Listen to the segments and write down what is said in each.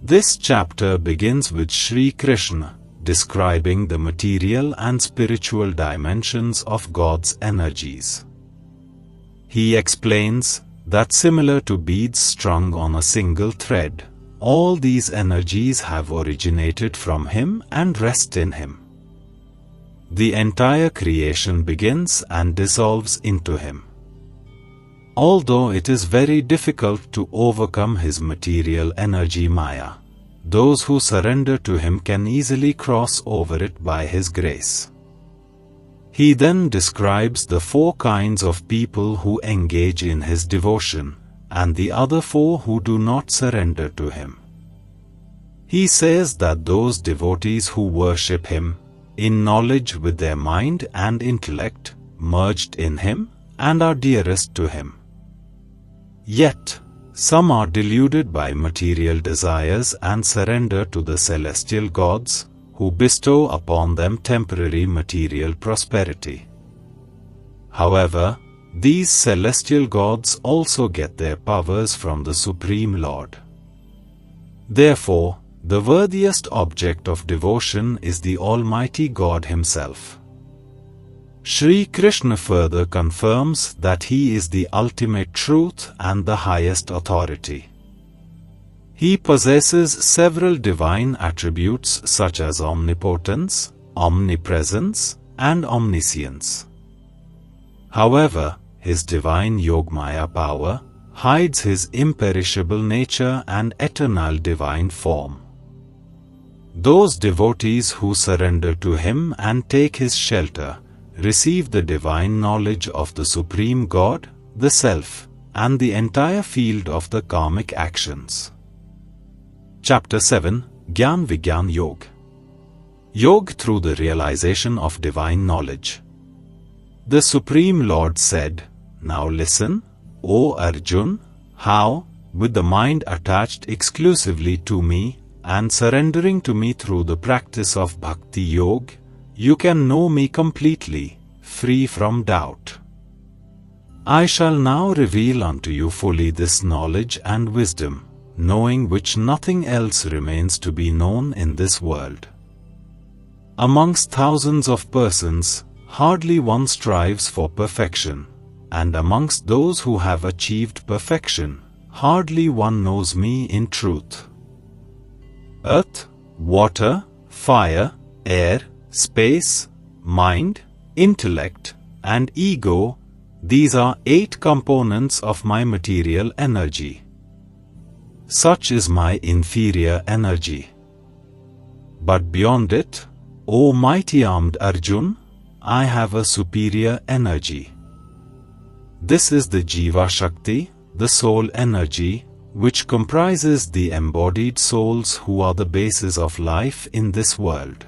This chapter begins with Sri Krishna describing the material and spiritual dimensions of God's energies. He explains that similar to beads strung on a single thread, all these energies have originated from Him and rest in Him. The entire creation begins and dissolves into Him. Although it is very difficult to overcome His material energy Maya, those who surrender to Him can easily cross over it by His grace. He then describes the 4 kinds of people who engage in His devotion, and the other 4 who do not surrender to Him. He says that those devotees who worship Him, in knowledge with their mind and intellect, merged in Him, and are dearest to Him. Yet, some are deluded by material desires and surrender to the celestial gods, who bestow upon them temporary material prosperity. However, these celestial gods also get their powers from the Supreme Lord. Therefore, the worthiest object of devotion is the Almighty God Himself. Sri Krishna further confirms that He is the ultimate truth and the highest authority. He possesses several divine attributes such as omnipotence, omnipresence, and omniscience. However, His divine Yogmaya power hides His imperishable nature and eternal divine form. Those devotees who surrender to Him and take His shelter receive the divine knowledge of the Supreme God, the Self, and the entire field of the karmic actions. Chapter 7, Gyan Vigyan Yog. Yog through the realization of divine knowledge. The Supreme Lord said, "Now listen, O Arjun, how, with the mind attached exclusively to me, and surrendering to me through the practice of Bhakti Yoga, you can know me completely, free from doubt. I shall now reveal unto you fully this knowledge and wisdom, knowing which nothing else remains to be known in this world. Amongst thousands of persons, hardly one strives for perfection, and amongst those who have achieved perfection, hardly one knows me in truth. Earth, water, fire, air, space, mind, intellect, and ego, these are 8 components of my material energy. Such is my inferior energy. But beyond it, O mighty armed Arjun, I have a superior energy. This is the Jiva Shakti, the soul energy, which comprises the embodied souls who are the basis of life in this world.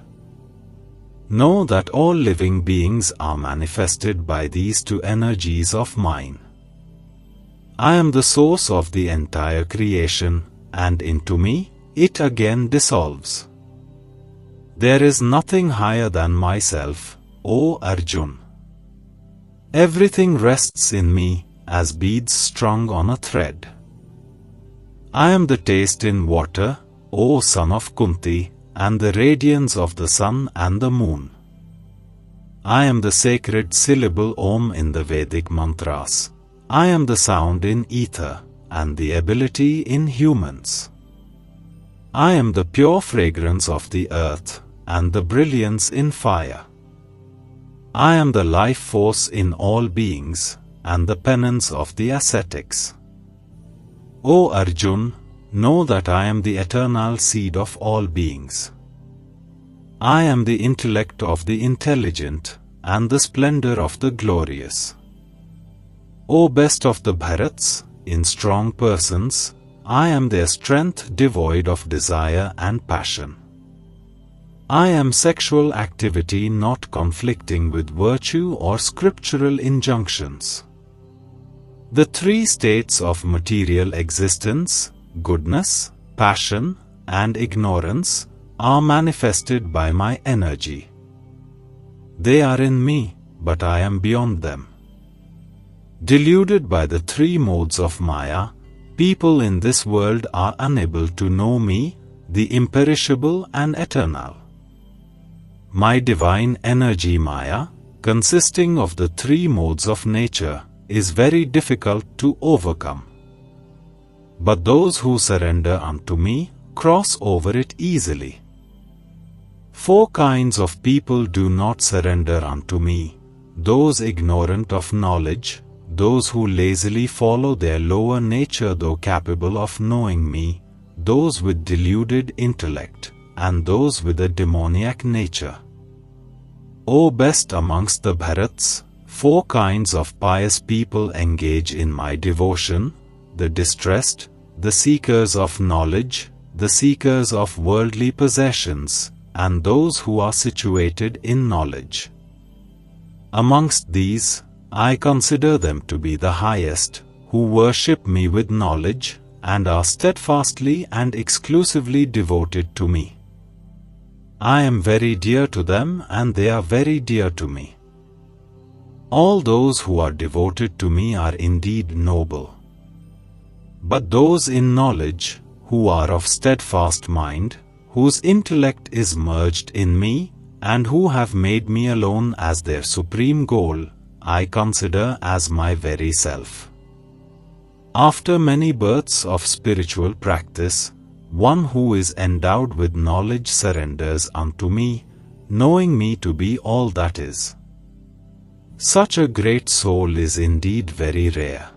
Know that all living beings are manifested by these 2 energies of mine. I am the source of the entire creation, and into me, it again dissolves. There is nothing higher than myself, O Arjun. Everything rests in me, as beads strung on a thread. I am the taste in water, O son of Kunti, and the radiance of the sun and the moon. I am the sacred syllable Om in the Vedic mantras. I am the sound in ether, and the ability in humans. I am the pure fragrance of the earth, and the brilliance in fire. I am the life force in all beings, and the penance of the ascetics. O Arjun, know that I am the eternal seed of all beings. I am the intellect of the intelligent, and the splendor of the glorious. O best of the Bharats, in strong persons, I am their strength devoid of desire and passion. I am sexual activity not conflicting with virtue or scriptural injunctions. The 3 states of material existence, goodness, passion, and ignorance, are manifested by my energy. They are in me, but I am beyond them. Deluded by the 3 modes of Maya, people in this world are unable to know me, the imperishable and eternal. My divine energy Maya, consisting of the three modes of nature, is very difficult to overcome. But those who surrender unto me cross over it easily. Four kinds of people do not surrender unto me: those ignorant of knowledge, those who lazily follow their lower nature though capable of knowing me, those with deluded intellect, and those with a demoniac nature. O best amongst the Bharats, four kinds of pious people engage in my devotion: the distressed, the seekers of knowledge, the seekers of worldly possessions, and those who are situated in knowledge. Amongst these, I consider them to be the highest, who worship me with knowledge, and are steadfastly and exclusively devoted to me. I am very dear to them, and they are very dear to me. All those who are devoted to me are indeed noble. But those in knowledge, who are of steadfast mind, whose intellect is merged in me, and who have made me alone as their supreme goal, I consider as my very self. After many births of spiritual practice, one who is endowed with knowledge surrenders unto me, knowing me to be all that is. Such a great soul is indeed very rare.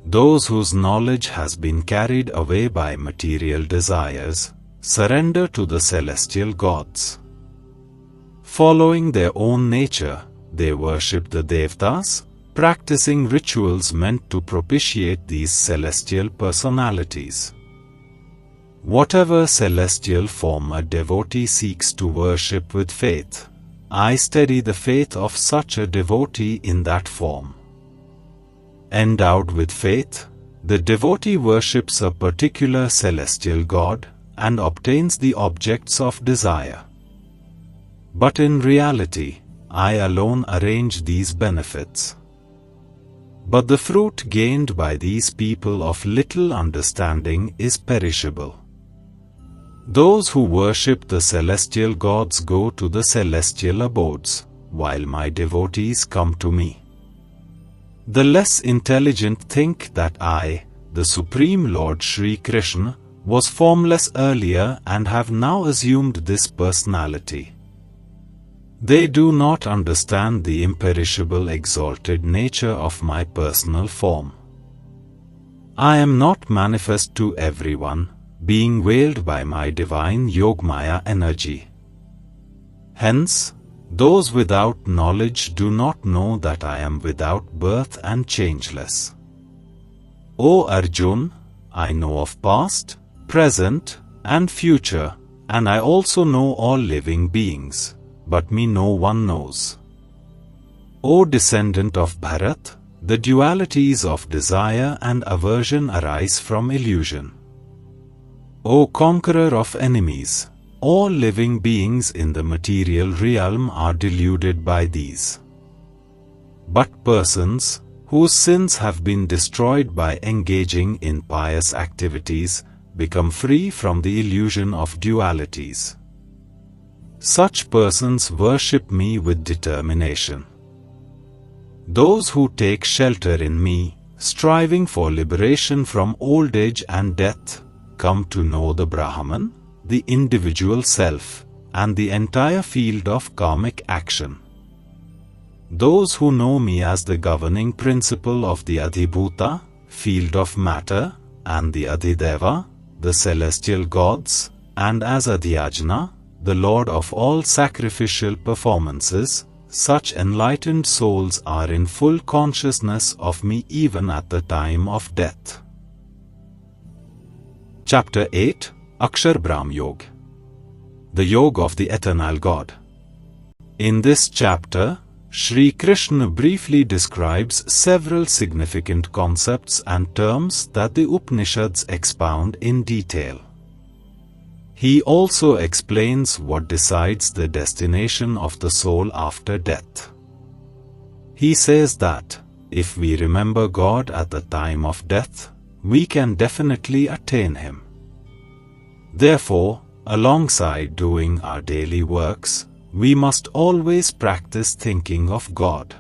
Those whose knowledge has been carried away by material desires surrender to the celestial gods. Following their own nature, they worship the Devtas, practicing rituals meant to propitiate these celestial personalities. Whatever celestial form a devotee seeks to worship with faith, I steady the faith of such a devotee in that form. Endowed with faith, the devotee worships a particular celestial god and obtains the objects of desire. But in reality, I alone arrange these benefits. But the fruit gained by these people of little understanding is perishable. Those who worship the celestial gods go to the celestial abodes, while my devotees come to me. The less intelligent think that I, the Supreme Lord Sri Krishna, was formless earlier and have now assumed this personality. They do not understand the imperishable exalted nature of my personal form. I am not manifest to everyone, being veiled by my divine Yogmaya energy. Hence, those without knowledge do not know that I am without birth and changeless. O Arjun, I know of past, present, and future, and I also know all living beings, but me no one knows. O descendant of Bharat, the dualities of desire and aversion arise from illusion. O conqueror of enemies, all living beings in the material realm are deluded by these. But persons, whose sins have been destroyed by engaging in pious activities, become free from the illusion of dualities. Such persons worship me with determination. Those who take shelter in me, striving for liberation from old age and death, come to know the Brahman, the individual self, and the entire field of karmic action. Those who know me as the governing principle of the Adhibhuta, field of matter, and the Adhideva, the celestial gods, and as Adhyajna, the Lord of all sacrificial performances, such enlightened souls are in full consciousness of me even at the time of death. Chapter 8, Akshar Brahm Yoga, the Yoga of the Eternal God. In this chapter, Sri Krishna briefly describes several significant concepts and terms that the Upanishads expound in detail. He also explains what decides the destination of the soul after death. He says that, if we remember God at the time of death, we can definitely attain Him. Therefore, alongside doing our daily works, we must always practice thinking of God.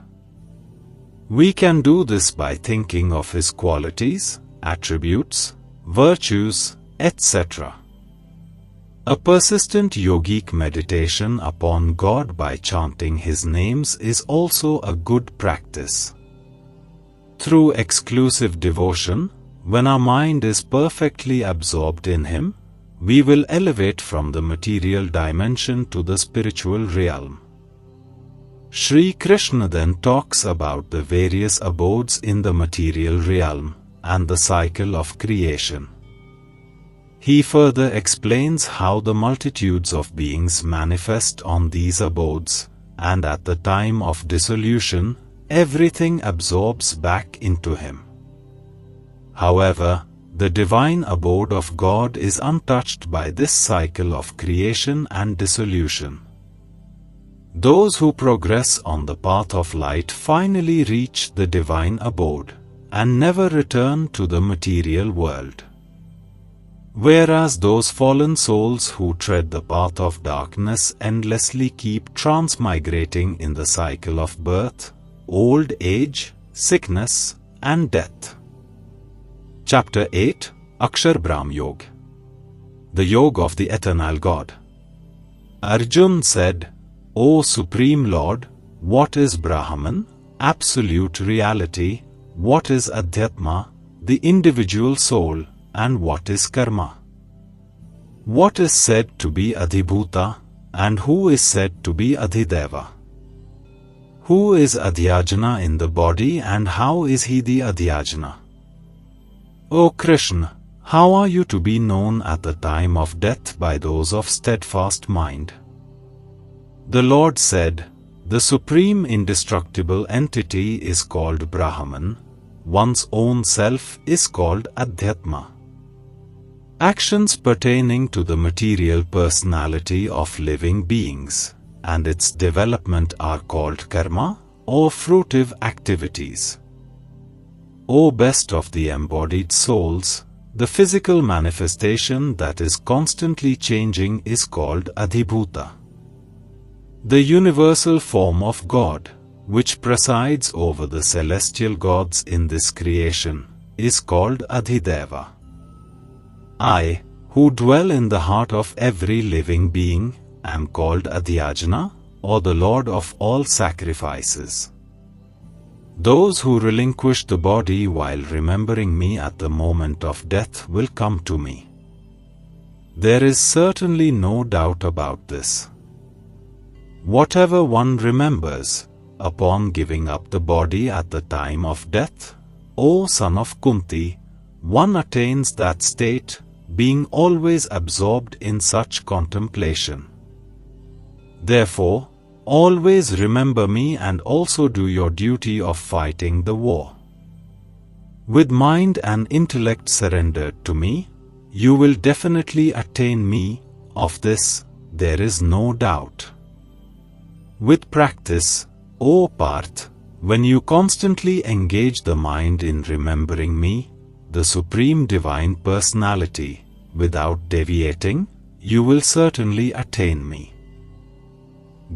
We can do this by thinking of His qualities, attributes, virtues, etc. A persistent yogic meditation upon God by chanting His names is also a good practice. Through exclusive devotion, when our mind is perfectly absorbed in Him, we will elevate from the material dimension to the spiritual realm. Sri Krishna then talks about the various abodes in the material realm and the cycle of creation. He further explains how the multitudes of beings manifest on these abodes, and at the time of dissolution, everything absorbs back into Him. However, the divine abode of God is untouched by this cycle of creation and dissolution. Those who progress on the path of light finally reach the divine abode and never return to the material world. Whereas those fallen souls who tread the path of darkness endlessly keep transmigrating in the cycle of birth, old age, sickness, and death. Chapter 8, Akshar Brahm Yoga. The Yoga of the Eternal God. Arjun said, O Supreme Lord, what is Brahman, absolute reality, what is Adhyatma, the individual soul, and what is Karma? What is said to be Adhibhuta, and who is said to be Adhideva? Who is Adhyajana in the body, and how is he the Adhyajana? O Krishna, how are you to be known at the time of death by those of steadfast mind? The Lord said, the supreme indestructible entity is called Brahman, one's own self is called Adhyatma. Actions pertaining to the material personality of living beings and its development are called karma, or fruitive activities. O best of the embodied souls, the physical manifestation that is constantly changing is called Adhibhuta. The universal form of God, which presides over the celestial gods in this creation, is called Adhideva. I, who dwell in the heart of every living being, am called Adhyajana, or the Lord of all sacrifices. Those who relinquish the body while remembering me at the moment of death will come to me. There is certainly no doubt about this. Whatever one remembers, upon giving up the body at the time of death, O son of Kunti, one attains that state, being always absorbed in such contemplation. Therefore, always remember me and also do your duty of fighting the war. With mind and intellect surrendered to me, you will definitely attain me, of this there is no doubt. With practice, O Parth, when you constantly engage the mind in remembering me, the Supreme Divine Personality, without deviating, you will certainly attain me.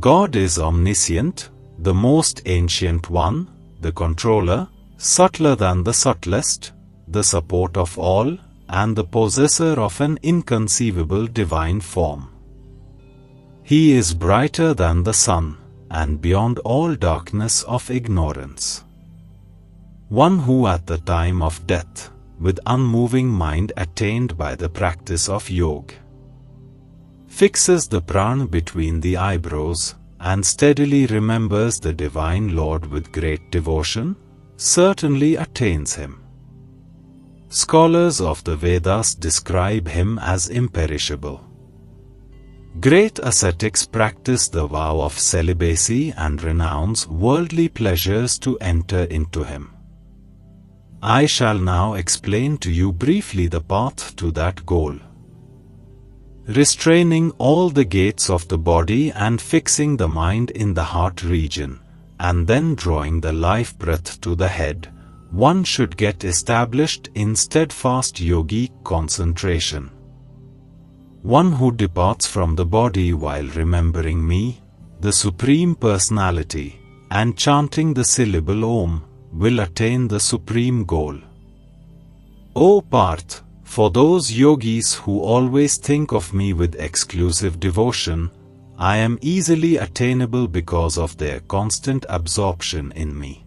God is omniscient, the most ancient one, the controller, subtler than the subtlest, the support of all, and the possessor of an inconceivable divine form. He is brighter than the sun, and beyond all darkness of ignorance. One who at the time of death, with unmoving mind attained by the practice of yoga, fixes the prana between the eyebrows, and steadily remembers the Divine Lord with great devotion, certainly attains Him. Scholars of the Vedas describe Him as imperishable. Great ascetics practice the vow of celibacy and renounce worldly pleasures to enter into Him. I shall now explain to you briefly the path to that goal. Restraining all the gates of the body and fixing the mind in the heart region, and then drawing the life breath to the head, one should get established in steadfast yogic concentration. One who departs from the body while remembering me, the Supreme Personality, and chanting the syllable Om, will attain the supreme goal. O Parth, for those yogis who always think of me with exclusive devotion, I am easily attainable because of their constant absorption in me.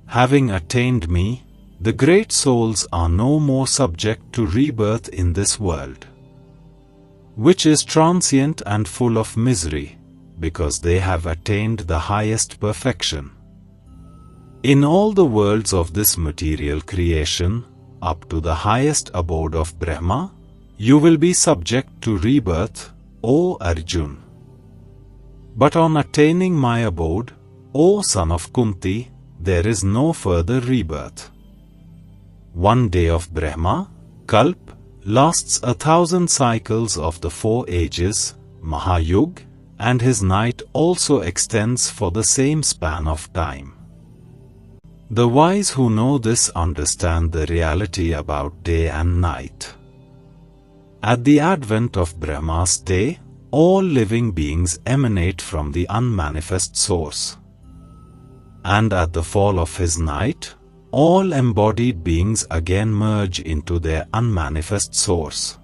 Having attained me, the great souls are no more subject to rebirth in this world, which is transient and full of misery, because they have attained the highest perfection. In all the worlds of this material creation, up to the highest abode of Brahma, you will be subject to rebirth, O Arjun. But on attaining my abode, O son of Kunti, there is no further rebirth. One day of Brahma, Kalp, lasts 1,000 cycles of the 4 ages, Mahayug, and his night also extends for the same span of time. The wise who know this understand the reality about day and night. At the advent of Brahma's day, all living beings emanate from the unmanifest source. And at the fall of his night, all embodied beings again merge into their unmanifest source.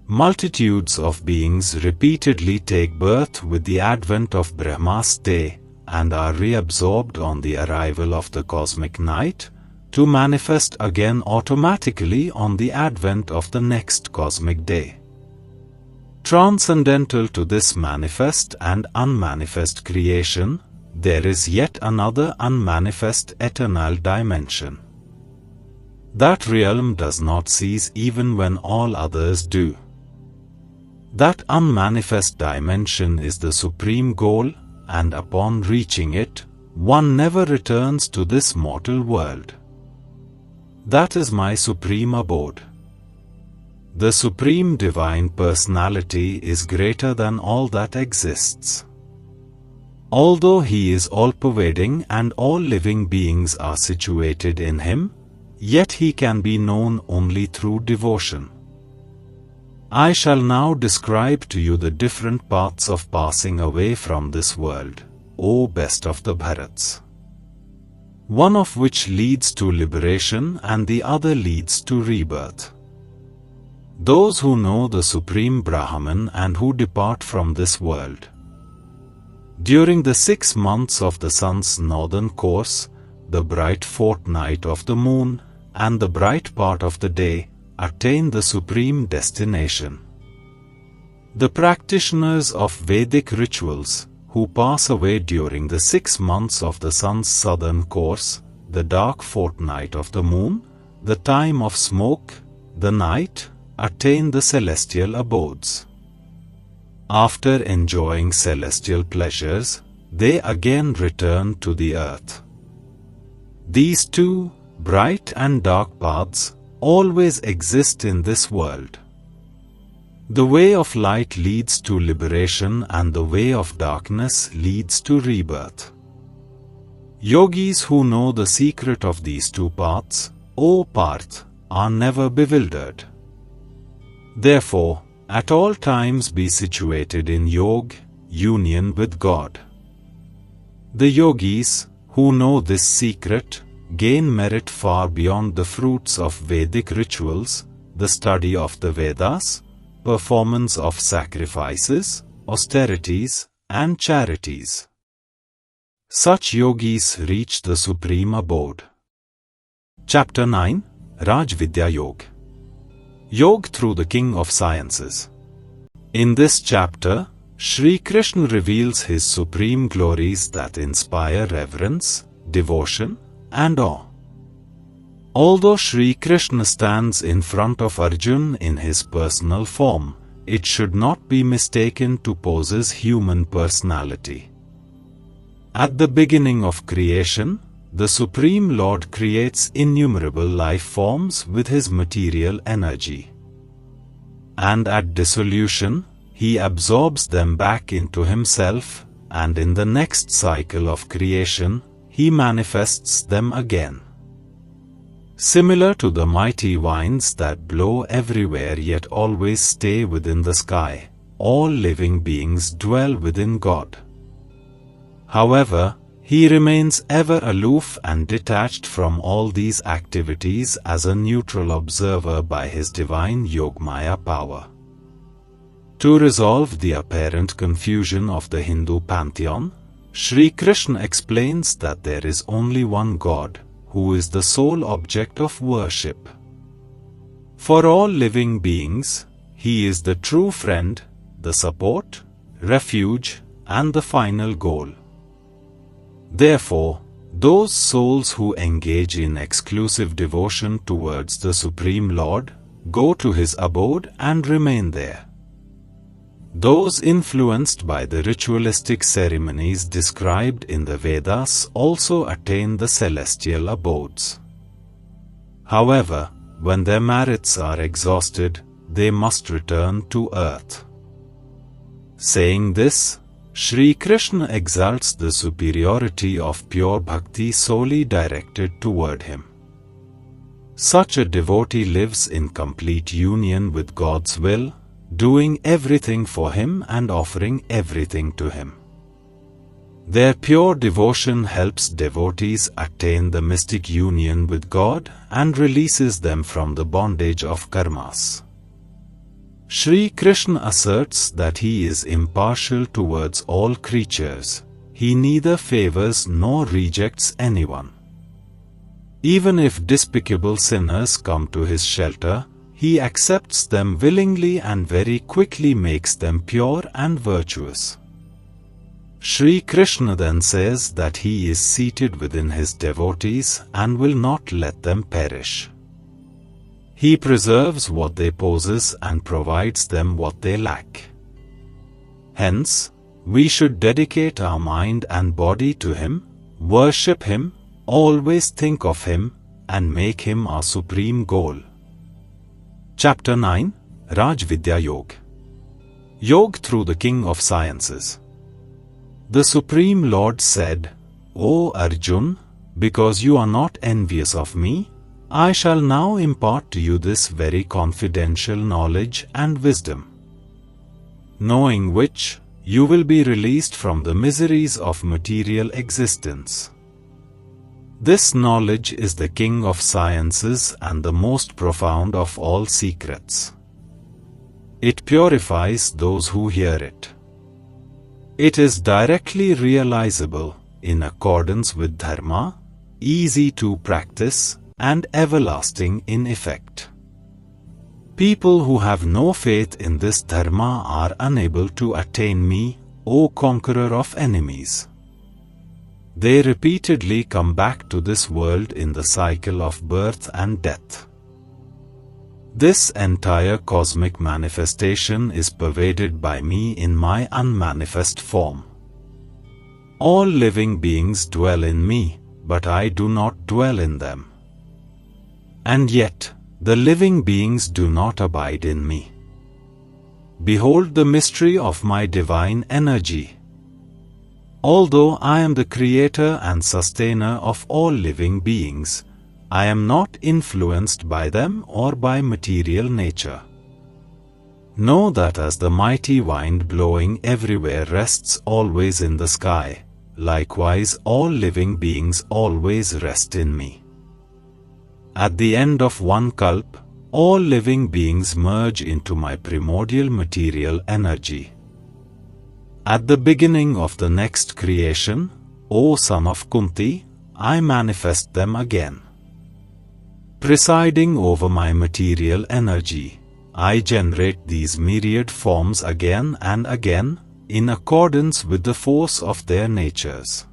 Multitudes of beings repeatedly take birth with the advent of Brahma's day, and are reabsorbed on the arrival of the cosmic night, to manifest again automatically on the advent of the next cosmic day. Transcendental to this manifest and unmanifest creation, there is yet another unmanifest eternal dimension. That realm does not cease even when all others do. That unmanifest dimension is the supreme goal, and upon reaching it, one never returns to this mortal world. That is my supreme abode. The Supreme Divine Personality is greater than all that exists. Although He is all-pervading and all living beings are situated in Him, yet He can be known only through devotion. I shall now describe to you the different paths of passing away from this world, O best of the Bharats. One of which leads to liberation and the other leads to rebirth. Those who know the Supreme Brahman and who depart from this world. During the 6 months of the sun's northern course, the bright fortnight of the moon, and the bright part of the day, attain the supreme destination. The practitioners of Vedic rituals, who pass away during the 6 months of the sun's southern course, the dark fortnight of the moon, the time of smoke, the night, attain the celestial abodes. After enjoying celestial pleasures, they again return to the earth. These two, bright and dark paths, always exist in this world. The way of light leads to liberation and the way of darkness leads to rebirth. Yogis who know the secret of these two paths, O Parth, are never bewildered. Therefore, at all times be situated in yoga, union with God. The yogis, who know this secret, gain merit far beyond the fruits of Vedic rituals, the study of the Vedas, performance of sacrifices, austerities, and charities. Such yogis reach the supreme abode. Chapter 9, Raj Vidya Yoga. Yoga through the King of Sciences. In this chapter, Sri Krishna reveals His supreme glories that inspire reverence, devotion, and awe. Although Sri Krishna stands in front of Arjuna in his personal form, it should not be mistaken to pose his human personality. At the beginning of creation, the Supreme Lord creates innumerable life forms with His material energy. And at dissolution, He absorbs them back into Himself, and in the next cycle of creation, He manifests them again. similar to the mighty winds that blow everywhere yet always stay within the sky. All living beings dwell within God. However, He remains ever aloof and detached from all these activities as a neutral observer by His divine Yogamaya power. To resolve the apparent confusion of the Hindu pantheon, Sri Krishna explains that there is only one God, who is the sole object of worship. For all living beings, He is the true friend, the support, refuge, and the final goal. Therefore, those souls who engage in exclusive devotion towards the Supreme Lord go to His abode and remain there. Those influenced by the ritualistic ceremonies described in the Vedas also attain the celestial abodes. However, when their merits are exhausted, they must return to earth. Saying this, Sri Krishna exalts the superiority of pure bhakti solely directed toward Him. Such a devotee lives in complete union with God's will, doing everything for Him and offering everything to Him. Their pure devotion helps devotees attain the mystic union with God and releases them from the bondage of karmas. Sri Krishna asserts that He is impartial towards all creatures. He neither favors nor rejects anyone. Even if despicable sinners come to His shelter, He accepts them willingly and very quickly makes them pure and virtuous. Sri Krishna then says that He is seated within His devotees and will not let them perish. He preserves what they possess and provides them what they lack. Hence, we should dedicate our mind and body to Him, worship Him, always think of Him, and make Him our supreme goal. Chapter 9, Raj Vidya Yoga. Yoga through the King of Sciences. The Supreme Lord said, O Arjun, because you are not envious of me, I shall now impart to you this very confidential knowledge and wisdom, knowing which, you will be released from the miseries of material existence. This knowledge is the king of sciences and the most profound of all secrets. It purifies those who hear it. It is directly realizable, in accordance with dharma, easy to practice, and everlasting in effect. People who have no faith in this dharma are unable to attain me, O conqueror of enemies. They repeatedly come back to this world in the cycle of birth and death. This entire cosmic manifestation is pervaded by me in my unmanifest form. All living beings dwell in me, but I do not dwell in them. And yet, the living beings do not abide in me. Behold the mystery of my divine energy. Although I am the creator and sustainer of all living beings, I am not influenced by them or by material nature. Know that as the mighty wind blowing everywhere rests always in the sky, likewise all living beings always rest in me. At the end of one kalp, all living beings merge into my primordial material energy. At the beginning of the next creation, O son of Kunti, I manifest them again. Presiding over my material energy, I generate these myriad forms again and again, in accordance with the force of their natures.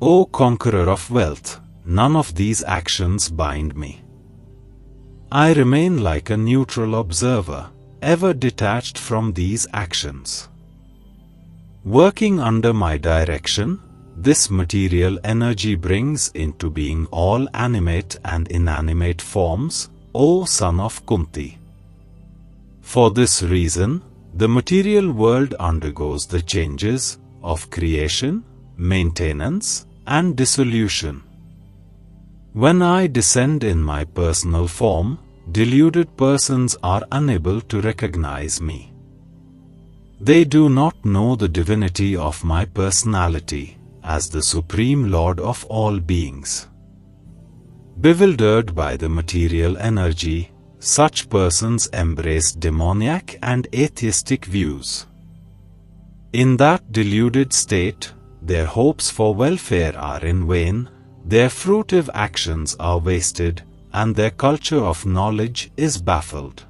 O conqueror of wealth, none of these actions bind me. I remain like a neutral observer, ever detached from these actions. Working under my direction, this material energy brings into being all animate and inanimate forms, O son of Kunti. For this reason, the material world undergoes the changes of creation, maintenance, and dissolution. When I descend in my personal form, deluded persons are unable to recognize me. They do not know the divinity of my personality as the Supreme Lord of all beings. Bewildered by the material energy, such persons embrace demoniac and atheistic views. In that deluded state, their hopes for welfare are in vain, their fruitive actions are wasted, and their culture of knowledge is baffled.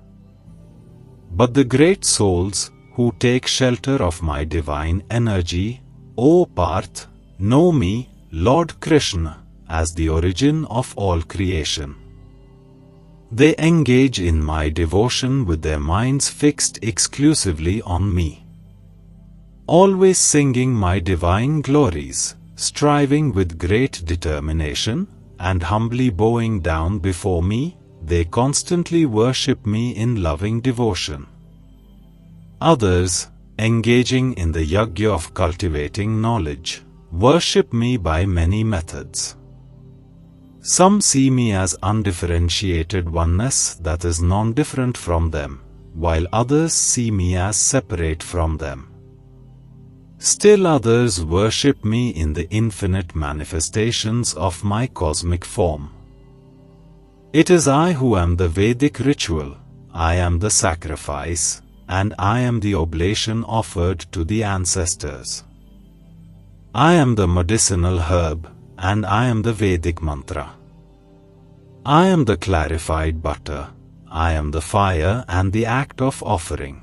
But the great souls, who take shelter of my divine energy, O Parth, know me, Lord Krishna, as the origin of all creation. They engage in my devotion with their minds fixed exclusively on me. Always singing my divine glories, striving with great determination, and humbly bowing down before me, they constantly worship me in loving devotion. Others, engaging in the yajna of cultivating knowledge, worship me by many methods. Some see me as undifferentiated oneness that is non-different from them, while others see me as separate from them. Still others worship me in the infinite manifestations of my cosmic form. It is I who am the Vedic ritual, I am the sacrifice, and I am the oblation offered to the ancestors. I am the medicinal herb, and I am the Vedic mantra. I am the clarified butter, I am the fire and the act of offering.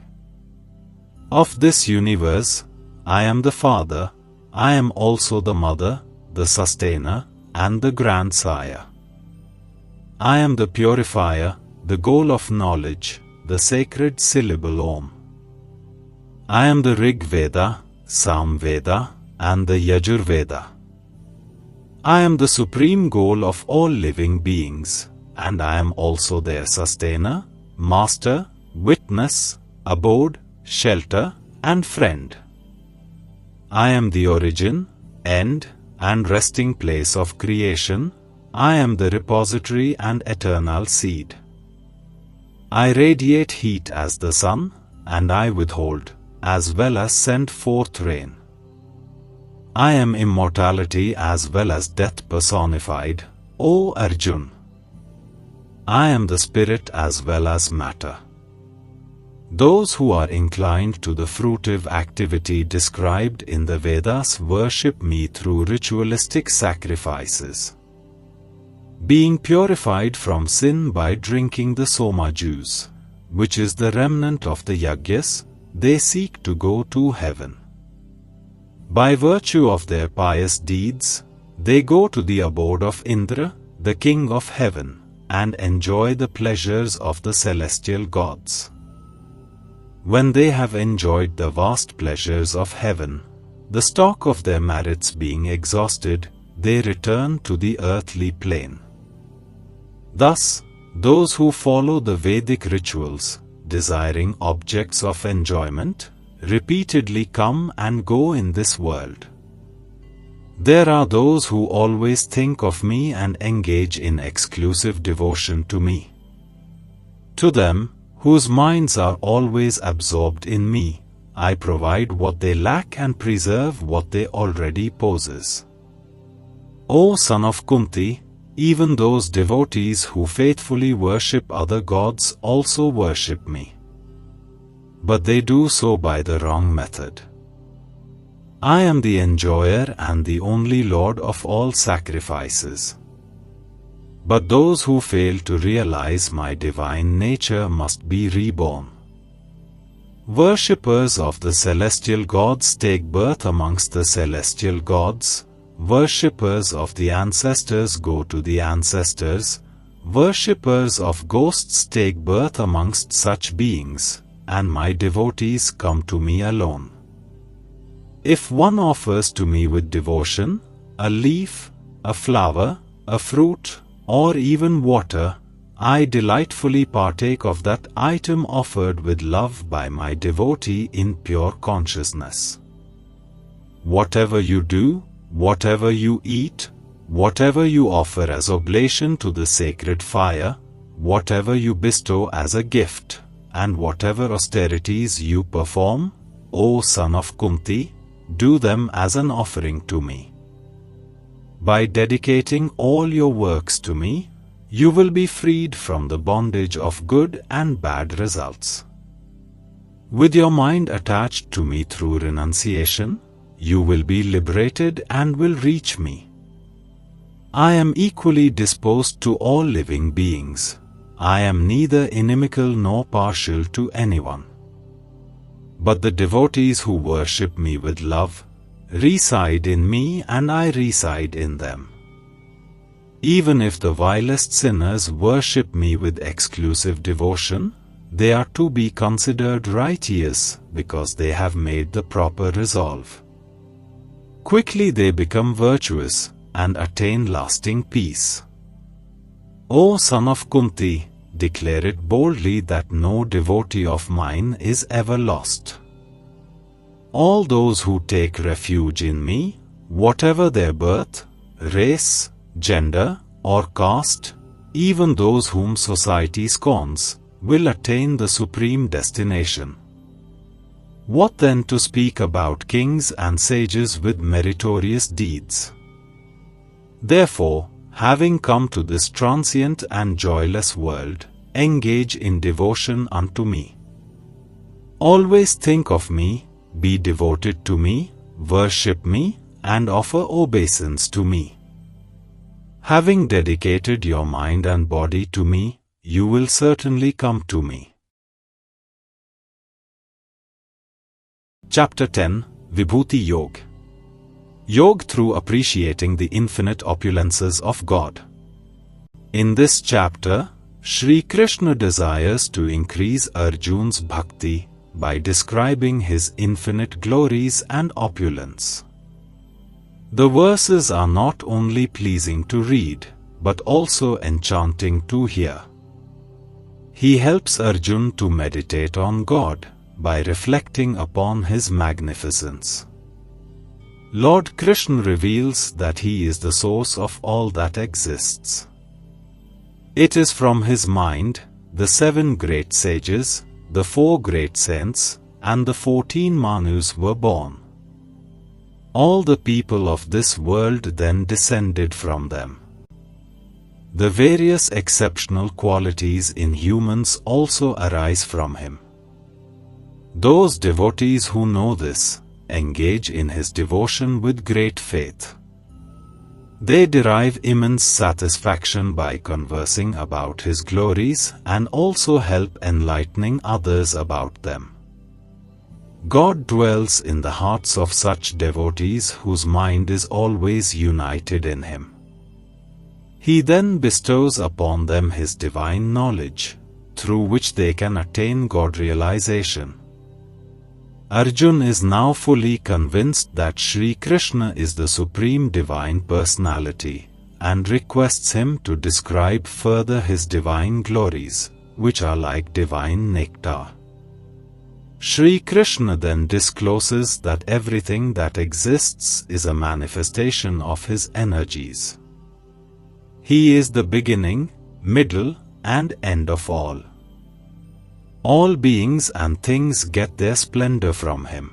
Of this universe, I am the Father, I am also the Mother, the Sustainer, and the Grandsire. I am the Purifier, the goal of knowledge, the sacred syllable Om. I am the Rig Veda, Sam Veda, and the Yajur Veda. I am the supreme goal of all living beings, and I am also their sustainer, master, witness, abode, shelter, and friend. I am the origin, end, and resting place of creation. I am the repository and eternal seed. I radiate heat as the sun, and I withhold, as well as send forth rain. I am immortality as well as death personified, O Arjun. I am the spirit as well as matter. Those who are inclined to the fruitive activity described in the Vedas worship me through ritualistic sacrifices. Being purified from sin by drinking the soma juice, which is the remnant of the yajnas, they seek to go to heaven. By virtue of their pious deeds, they go to the abode of Indra, the king of heaven, and enjoy the pleasures of the celestial gods. When they have enjoyed the vast pleasures of heaven, the stock of their merits being exhausted, they return to the earthly plane. Thus, those who follow the Vedic rituals, desiring objects of enjoyment, repeatedly come and go in this world. There are those who always think of me and engage in exclusive devotion to me. To them, whose minds are always absorbed in me, I provide what they lack and preserve what they already possess. O son of Kunti, even those devotees who faithfully worship other gods also worship me. But they do so by the wrong method. I am the enjoyer and the only Lord of all sacrifices. But those who fail to realize my divine nature must be reborn. Worshippers of the celestial gods take birth amongst the celestial gods. Worshippers of the ancestors go to the ancestors. Worshippers of ghosts take birth amongst such beings, and my devotees come to me alone. If one offers to me with devotion, a leaf, a flower, a fruit, or even water, I delightfully partake of that item offered with love by my devotee in pure consciousness. Whatever you do, whatever you eat, whatever you offer as oblation to the sacred fire, whatever you bestow as a gift, and whatever austerities you perform, O son of Kunti, do them as an offering to me. By dedicating all your works to me, you will be freed from the bondage of good and bad results. With your mind attached to me through renunciation, you will be liberated and will reach me. I am equally disposed to all living beings. I am neither inimical nor partial to anyone. But the devotees who worship me with love reside in me and I reside in them. Even if the vilest sinners worship me with exclusive devotion, they are to be considered righteous because they have made the proper resolve. Quickly they become virtuous and attain lasting peace. O son of Kunti, declare it boldly that no devotee of mine is ever lost. All those who take refuge in me, whatever their birth, race, gender, or caste, even those whom society scorns, will attain the supreme destination. What then to speak about kings and sages with meritorious deeds? Therefore, having come to this transient and joyless world, engage in devotion unto me. Always think of me, be devoted to me, worship me, and offer obeisance to me. Having dedicated your mind and body to me, you will certainly come to me. Chapter 10, Vibhuti Yoga. Yoga through appreciating the infinite opulences of God. In this chapter, Shri Krishna desires to increase Arjun's bhakti by describing his infinite glories and opulence. The verses are not only pleasing to read, but also enchanting to hear. He helps Arjun to meditate on God by reflecting upon his magnificence. Lord Krishna reveals that he is the source of all that exists. It is from his mind, the 7 great sages, the 4 great saints, and the 14 Manus were born. All the people of this world then descended from them. The various exceptional qualities in humans also arise from him. Those devotees who know this, engage in his devotion with great faith. They derive immense satisfaction by conversing about his glories and also help enlightening others about them. God dwells in the hearts of such devotees whose mind is always united in him. He then bestows upon them his divine knowledge, through which they can attain God realization. Arjun is now fully convinced that Shri Krishna is the Supreme Divine Personality, and requests him to describe further his divine glories, which are like divine nectar. Shri Krishna then discloses that everything that exists is a manifestation of his energies. He is the beginning, middle, and end of all. All beings and things get their splendor from him.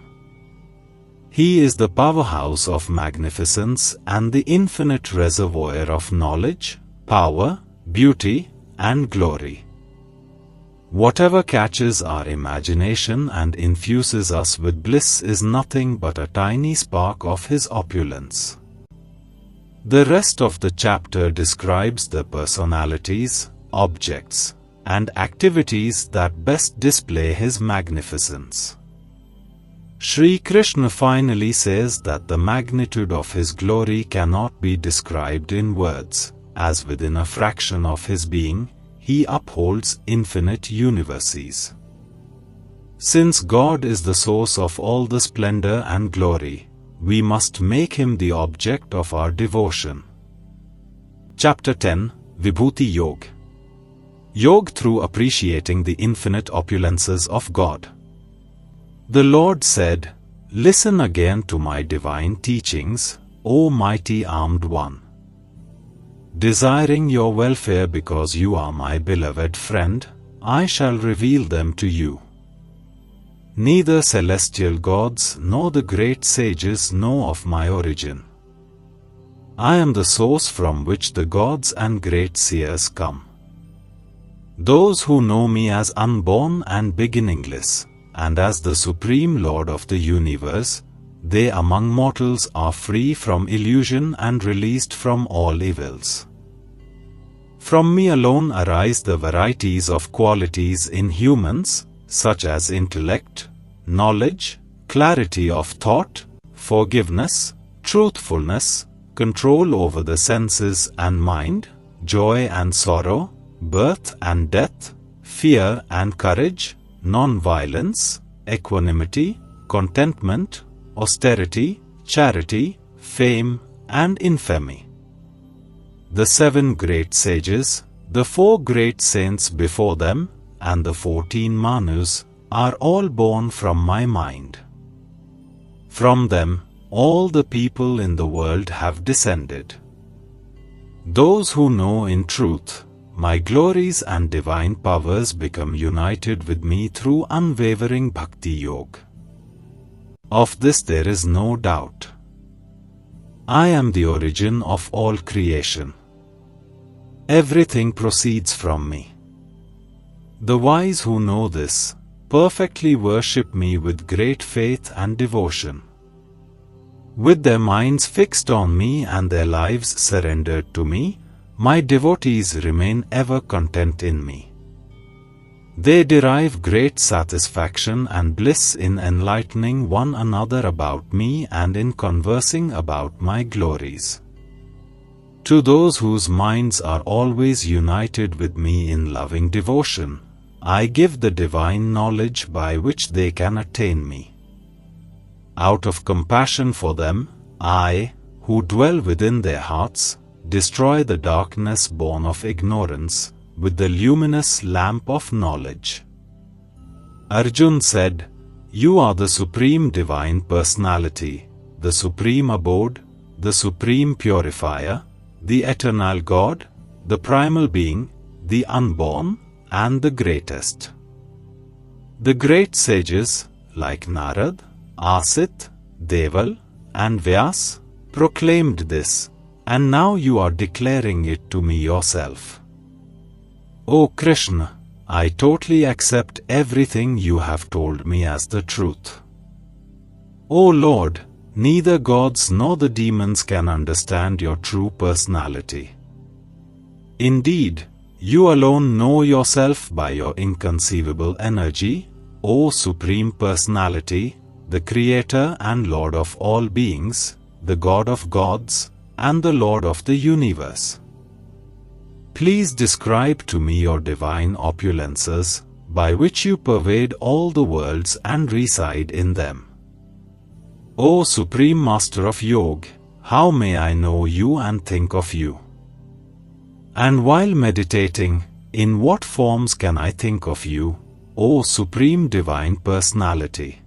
He is the powerhouse of magnificence and the infinite reservoir of knowledge, power, beauty, and glory. Whatever catches our imagination and infuses us with bliss is nothing but a tiny spark of his opulence. The rest of the chapter describes the personalities, objects, and activities that best display his magnificence. Shri Krishna finally says that the magnitude of his glory cannot be described in words, as within a fraction of his being, he upholds infinite universes. Since God is the source of all the splendor and glory, we must make him the object of our devotion. Chapter 10, Vibhuti Yoga. Yoga through appreciating the infinite opulences of God. The Lord said, "Listen again to my divine teachings, O mighty armed one. Desiring your welfare because you are my beloved friend, I shall reveal them to you. Neither celestial gods nor the great sages know of my origin. I am the source from which the gods and great seers come. Those who know me as unborn and beginningless, and as the Supreme Lord of the universe, they among mortals are free from illusion and released from all evils. From me alone arise the varieties of qualities in humans, such as intellect, knowledge, clarity of thought, forgiveness, truthfulness, control over the senses and mind, joy and sorrow, birth and death, fear and courage, non-violence, equanimity, contentment, austerity, charity, fame, and infamy. The 7 great sages, the 4 great saints before them, and the 14 Manus, are all born from my mind. From them, all the people in the world have descended. Those who know in truth my glories and divine powers become united with me through unwavering Bhakti Yoga. Of this there is no doubt. I am the origin of all creation. Everything proceeds from me. The wise who know this perfectly worship me with great faith and devotion. With their minds fixed on me and their lives surrendered to me, my devotees remain ever content in me. They derive great satisfaction and bliss in enlightening one another about me and in conversing about my glories. To those whose minds are always united with me in loving devotion, I give the divine knowledge by which they can attain me. Out of compassion for them, I, who dwell within their hearts, destroy the darkness born of ignorance with the luminous lamp of knowledge. Arjun said, "You are the Supreme Divine Personality, the Supreme Abode, the Supreme Purifier, the Eternal God, the Primal Being, the Unborn, and the Greatest." The great sages, like Narad, Asit, Deval, and Vyas, proclaimed this, and now you are declaring it to me yourself. O Krishna, I totally accept everything you have told me as the truth. O Lord, neither gods nor the demons can understand your true personality. Indeed, you alone know yourself by your inconceivable energy, O Supreme Personality, the Creator and Lord of all beings, the God of gods, and the Lord of the universe. Please describe to me your divine opulences, by which you pervade all the worlds and reside in them. O Supreme Master of Yoga, how may I know you and think of you? And while meditating, in what forms can I think of you, O Supreme Divine Personality?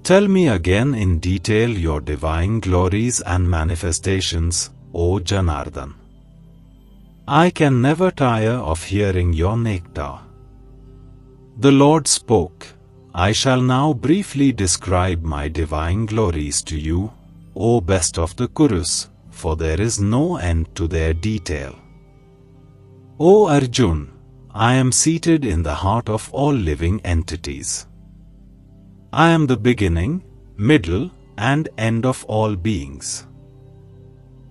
Tell me again in detail your divine glories and manifestations, O Janardhan. I can never tire of hearing your nectar. The Lord spoke, I shall now briefly describe my divine glories to you, O best of the Kurus, for there is no end to their detail. O Arjun, I am seated in the heart of all living entities. I am the beginning, middle, and end of all beings.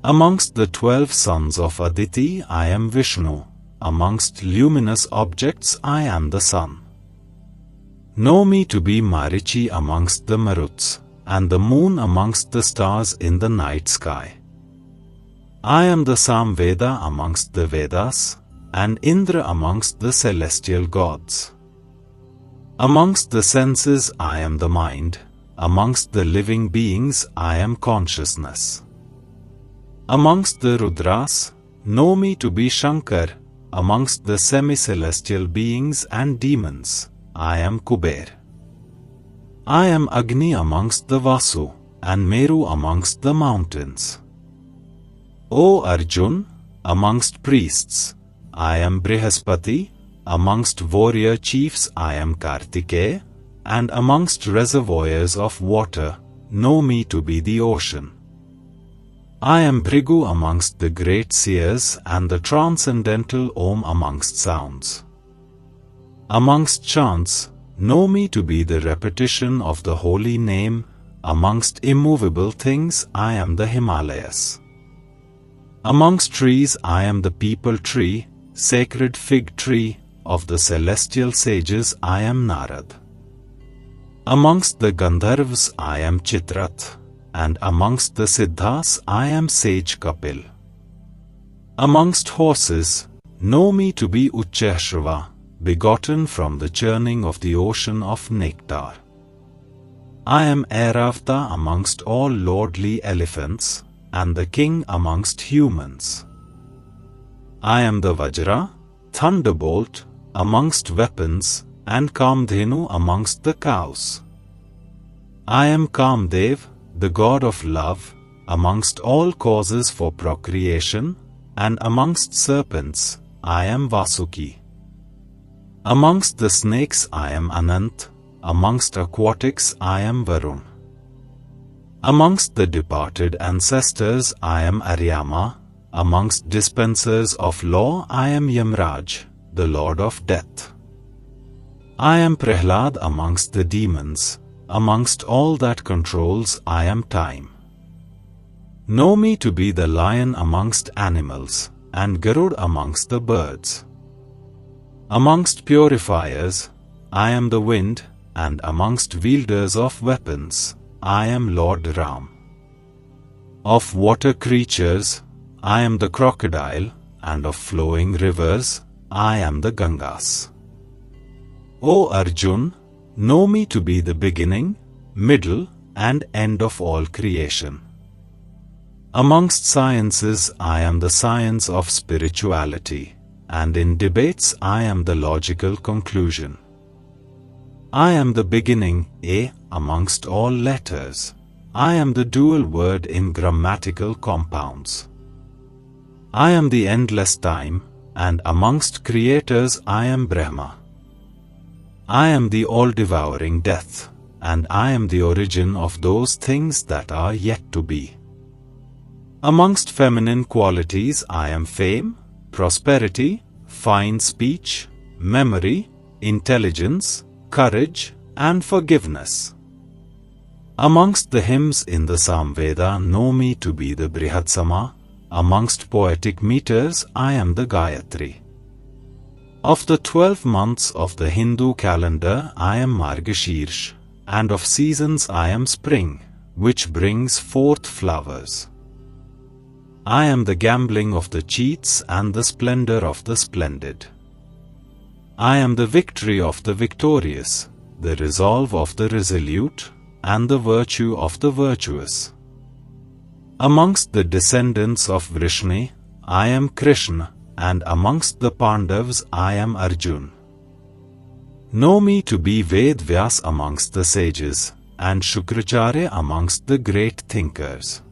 Amongst the 12 sons of Aditi I am Vishnu, amongst luminous objects I am the sun. Know me to be Marichi amongst the Maruts, and the moon amongst the stars in the night sky. I am the Samveda amongst the Vedas, and Indra amongst the celestial gods. Amongst the senses I am the mind, amongst the living beings I am consciousness. Amongst the Rudras, know me to be Shankar, amongst the semi-celestial beings and demons, I am Kuber. I am Agni amongst the Vasu, and Meru amongst the mountains. O Arjun, amongst priests, I am Brihaspati, amongst warrior chiefs I am Kartikeya, and amongst reservoirs of water, know me to be the ocean. I am Bhrigu amongst the great seers and the transcendental Om amongst sounds. Amongst chants, know me to be the repetition of the holy name. Amongst immovable things I am the Himalayas. Amongst trees I am the peepal tree, sacred fig tree, of the celestial sages I am Narad. Amongst the Gandharvas I am Chitrat, and amongst the Siddhas I am sage Kapil. Amongst horses, know me to be Uchchashrawa, begotten from the churning of the ocean of nectar. I am Airavata amongst all lordly elephants, and the king amongst humans. I am the Vajra, thunderbolt, amongst weapons, and Kamdhenu amongst the cows. I am Kamdev, the god of love, amongst all causes for procreation, and amongst serpents, I am Vasuki. Amongst the snakes I am Anant, amongst aquatics I am Varun. Amongst the departed ancestors I am Aryama, amongst dispensers of law I am Yamraj, the lord of death. I am Prahlad amongst the demons, amongst all that controls I am time. Know me to be the lion amongst animals, and Garud amongst the birds. Amongst purifiers, I am the wind, and amongst wielders of weapons, I am Lord Ram. Of water creatures, I am the crocodile, and of flowing rivers, I am the Gangas. O Arjun, know me to be the beginning, middle, and end of all creation. Amongst sciences I am the science of spirituality, and in debates I am the logical conclusion. I am the beginning, amongst all letters. I am the dual word in grammatical compounds. I am the endless time, and amongst creators I am Brahma. I am the all-devouring death, and I am the origin of those things that are yet to be. Amongst feminine qualities I am fame, prosperity, fine speech, memory, intelligence, courage, and forgiveness. Amongst the hymns in the Samveda know me to be the Brihatsama, amongst poetic meters I am the Gayatri. Of the 12 months of the Hindu calendar I am Margashirsh, and of seasons I am spring, which brings forth flowers. I am the gambling of the cheats and the splendor of the splendid. I am the victory of the victorious, the resolve of the resolute, and the virtue of the virtuous. Amongst the descendants of Vrishni, I am Krishna, and amongst the Pandavas I am Arjun. Know me to be Ved Vyas amongst the sages, and Shukracharya amongst the great thinkers.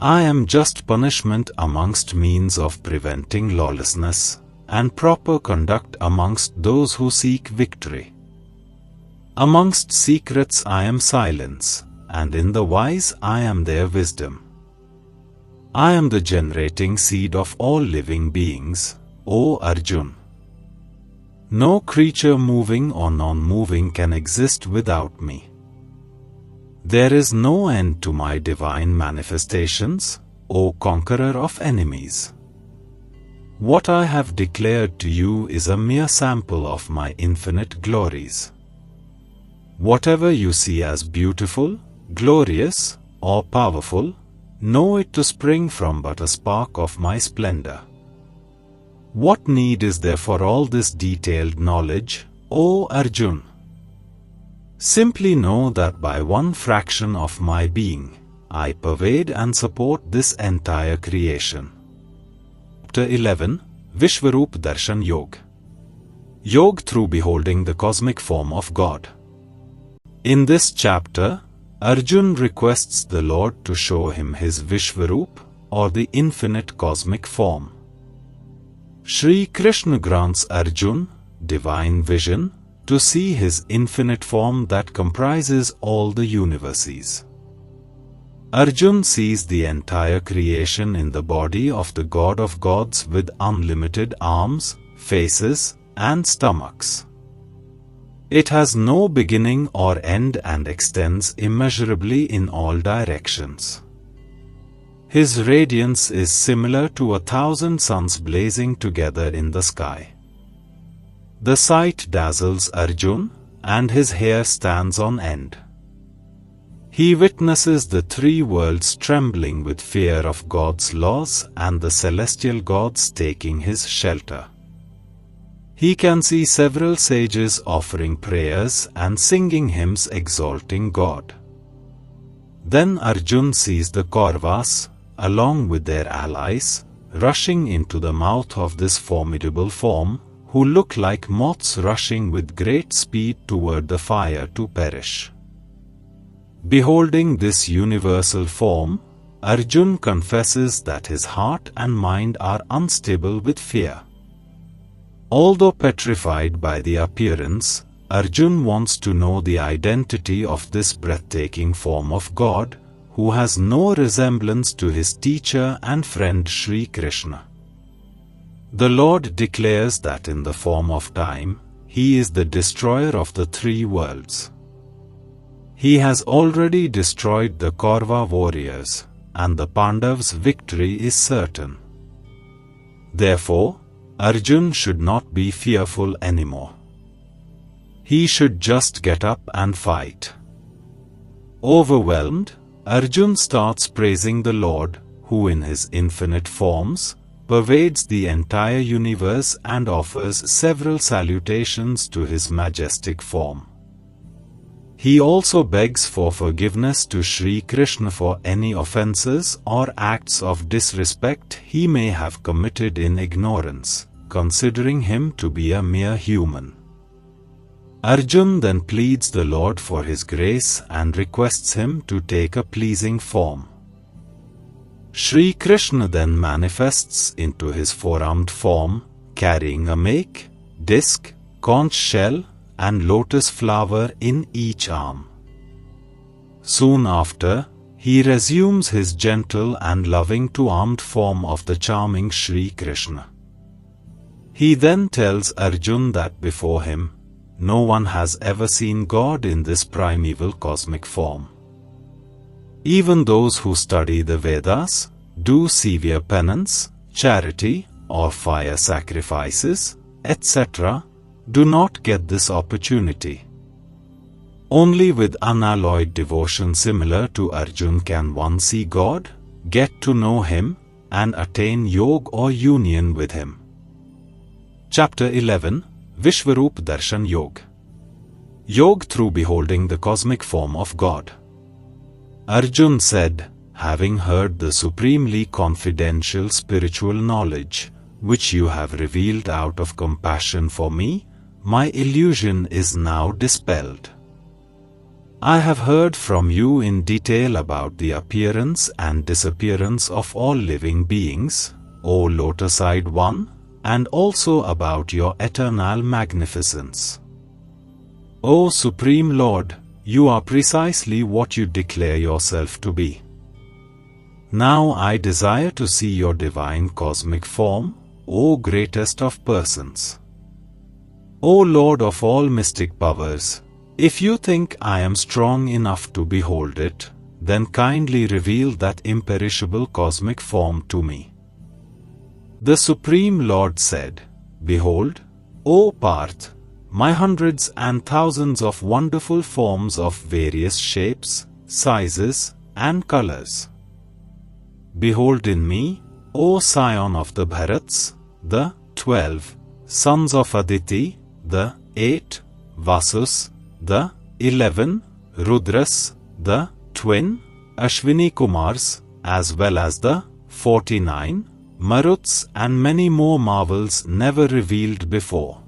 I am just punishment amongst means of preventing lawlessness, and proper conduct amongst those who seek victory. Amongst secrets I am silence, and in the wise I am their wisdom. I am the generating seed of all living beings, O Arjun. No creature moving or non-moving can exist without me. There is no end to my divine manifestations, O conqueror of enemies. What I have declared to you is a mere sample of my infinite glories. Whatever you see as beautiful, glorious, or powerful, know it to spring from but a spark of my splendor. What need is there for all this detailed knowledge, O Arjun? Simply know that by one fraction of my being, I pervade and support this entire creation. Chapter 11, Vishwaroop Darshan Yog. Yog through beholding the cosmic form of God. In this chapter, Arjun requests the Lord to show him his Vishwaroop, or the infinite cosmic form. Shri Krishna grants Arjuna divine vision to see his infinite form that comprises all the universes. Arjuna sees the entire creation in the body of the God of Gods with unlimited arms, faces, and stomachs. It has no beginning or end and extends immeasurably in all directions. His radiance is similar to 1,000 suns blazing together in the sky. The sight dazzles Arjuna, and his hair stands on end. He witnesses the three worlds trembling with fear of God's laws and the celestial gods taking his shelter. He can see several sages offering prayers and singing hymns exalting God. Then Arjuna sees the Kauravas, along with their allies, rushing into the mouth of this formidable form, who look like moths rushing with great speed toward the fire to perish. Beholding this universal form, Arjuna confesses that his heart and mind are unstable with fear. Although petrified by the appearance, Arjuna wants to know the identity of this breathtaking form of God, who has no resemblance to his teacher and friend Shri Krishna. The Lord declares that in the form of time, he is the destroyer of the three worlds. He has already destroyed the Kaurava warriors, and the Pandavas' victory is certain. Therefore, Arjuna should not be fearful anymore. He should just get up and fight. Overwhelmed, Arjuna starts praising the Lord, who in his infinite forms, pervades the entire universe and offers several salutations to his majestic form. He also begs for forgiveness to Shri Krishna for any offenses or acts of disrespect he may have committed in ignorance, considering him to be a mere human. Arjuna then pleads the Lord for his grace and requests him to take a pleasing form. Shri Krishna then manifests into his four-armed form, carrying a make, disc, conch shell, and lotus flower in each arm. Soon after, he resumes his gentle and loving two-armed form of the charming Shri Krishna. He then tells Arjuna that before him, no one has ever seen God in this primeval cosmic form. Even those who study the Vedas, do severe penance, charity, or fire sacrifices, etc., do not get this opportunity. Only with unalloyed devotion similar to Arjuna can one see God, get to know Him, and attain yoga or union with Him. Chapter 11, Vishwarup Darshan Yoga. Yoga through beholding the cosmic form of God. Arjuna said, having heard the supremely confidential spiritual knowledge, which you have revealed out of compassion for me, my illusion is now dispelled. I have heard from you in detail about the appearance and disappearance of all living beings, O Lotus-eyed One, and also about your eternal magnificence. O Supreme Lord, you are precisely what you declare yourself to be. Now I desire to see your divine cosmic form, O greatest of persons. O Lord of all mystic powers, if you think I am strong enough to behold it, then kindly reveal that imperishable cosmic form to me. The Supreme Lord said, Behold, O Parth, my hundreds and thousands of wonderful forms of various shapes, sizes, and colors. Behold in me, O scion of the Bharats, the 12 sons of Aditi, the 8 Vasus, the 11 Rudras, the twin Ashwini Kumars, as well as the 49 Maruts and many more marvels never revealed before.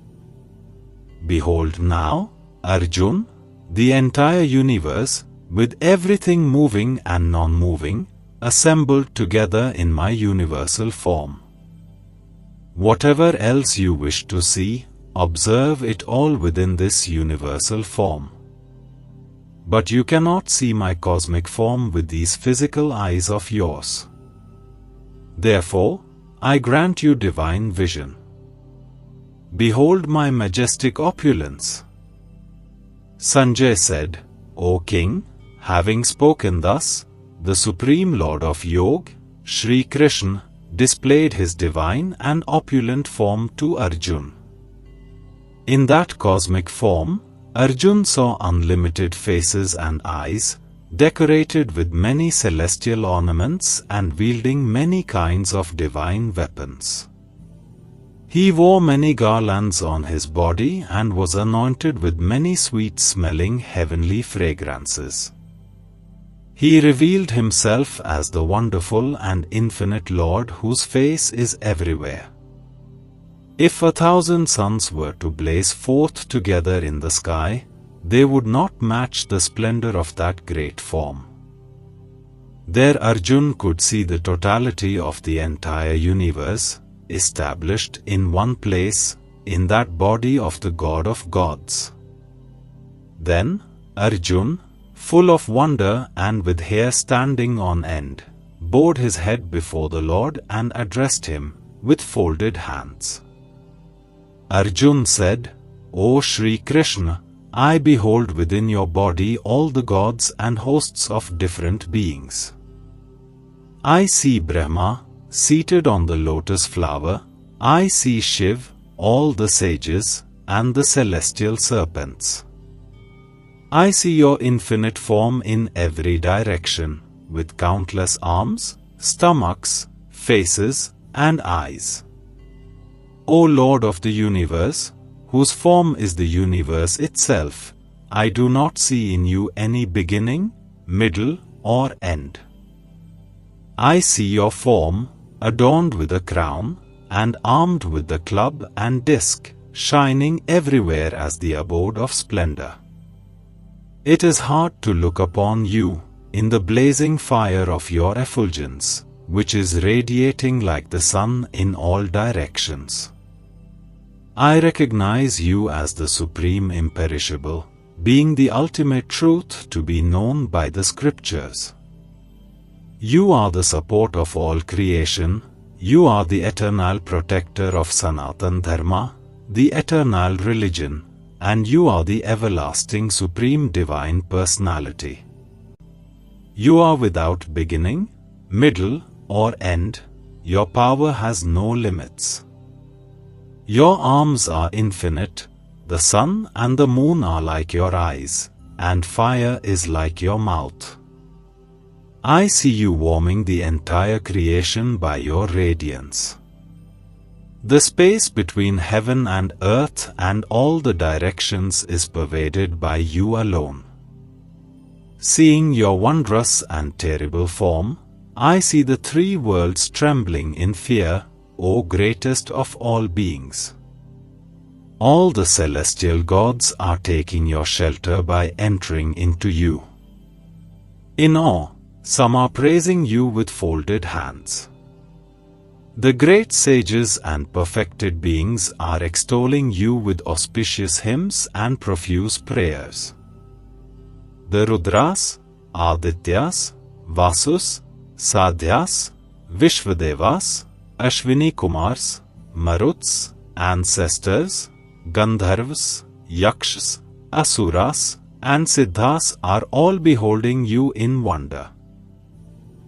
Behold now, Arjuna, the entire universe, with everything moving and non-moving, assembled together in my universal form. Whatever else you wish to see, observe it all within this universal form. But you cannot see my cosmic form with these physical eyes of yours. Therefore, I grant you divine vision. Behold my majestic opulence. Sanjay said, O King, having spoken thus, the Supreme Lord of Yoga, Sri Krishna, displayed his divine and opulent form to Arjun. In that cosmic form, Arjun saw unlimited faces and eyes, decorated with many celestial ornaments and wielding many kinds of divine weapons. He wore many garlands on his body and was anointed with many sweet-smelling heavenly fragrances. He revealed himself as the wonderful and infinite Lord whose face is everywhere. If 1,000 suns were to blaze forth together in the sky, they would not match the splendor of that great form. There Arjun could see the totality of the entire universe, established in one place, in that body of the God of gods. Then, Arjun, full of wonder and with hair standing on end, bowed his head before the Lord and addressed him, with folded hands. Arjun said, O Sri Krishna, I behold within your body all the gods and hosts of different beings. I see Brahma, seated on the lotus flower, I see Shiv, all the sages, and the celestial serpents. I see your infinite form in every direction, with countless arms, stomachs, faces, and eyes. O Lord of the universe, whose form is the universe itself, I do not see in you any beginning, middle, or end. I see your form, adorned with a crown, and armed with the club and disc, shining everywhere as the abode of splendor. It is hard to look upon you, in the blazing fire of your effulgence, which is radiating like the sun in all directions. I recognize you as the supreme imperishable, being the ultimate truth to be known by the scriptures. You are the support of all creation, you are the eternal protector of Sanatan Dharma, the eternal religion, and you are the everlasting supreme divine personality. You are without beginning, middle, or end, your power has no limits. Your arms are infinite, the sun and the moon are like your eyes, and fire is like your mouth. I see you warming the entire creation by your radiance. The space between heaven and earth and all the directions is pervaded by you alone. Seeing your wondrous and terrible form, I see the three worlds trembling in fear, O greatest of all beings. All the celestial gods are taking your shelter by entering into you. In awe, some are praising you with folded hands. The great sages and perfected beings are extolling you with auspicious hymns and profuse prayers. The Rudras, Adityas, Vasus, Sadhyas, Vishvadevas, Ashwini Kumars, Maruts, ancestors, Gandharvas, Yakshas, Asuras, and Siddhas are all beholding you in wonder.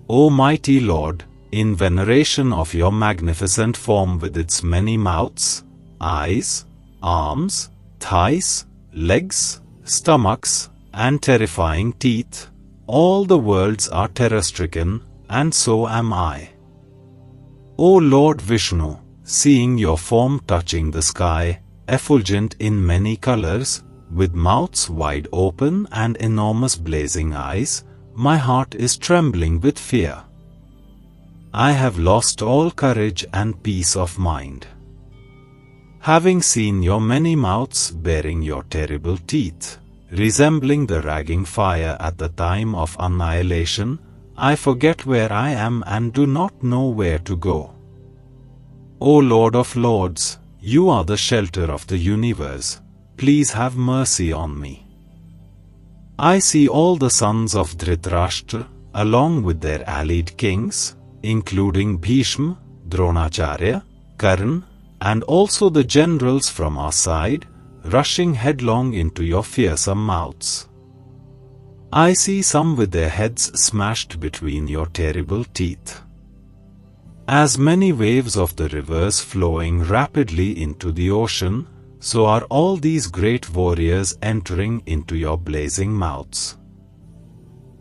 O mighty Lord, in veneration of your magnificent form with its many mouths, eyes, arms, thighs, legs, stomachs, and terrifying teeth, all the worlds are terror-stricken, and so am I. O Lord Vishnu, seeing your form touching the sky, effulgent in many colors, with mouths wide open and enormous blazing eyes, my heart is trembling with fear. I have lost all courage and peace of mind. Having seen your many mouths bearing your terrible teeth, resembling the raging fire at the time of annihilation, I forget where I am and do not know where to go. O Lord of Lords, you are the shelter of the universe. Please have mercy on me. I see all the sons of Dhritarashtra, along with their allied kings, including Bhishma, Dronacharya, Karna, and also the generals from our side, rushing headlong into your fearsome mouths. I see some with their heads smashed between your terrible teeth. As many waves of the rivers flowing rapidly into the ocean, so are all these great warriors entering into your blazing mouths.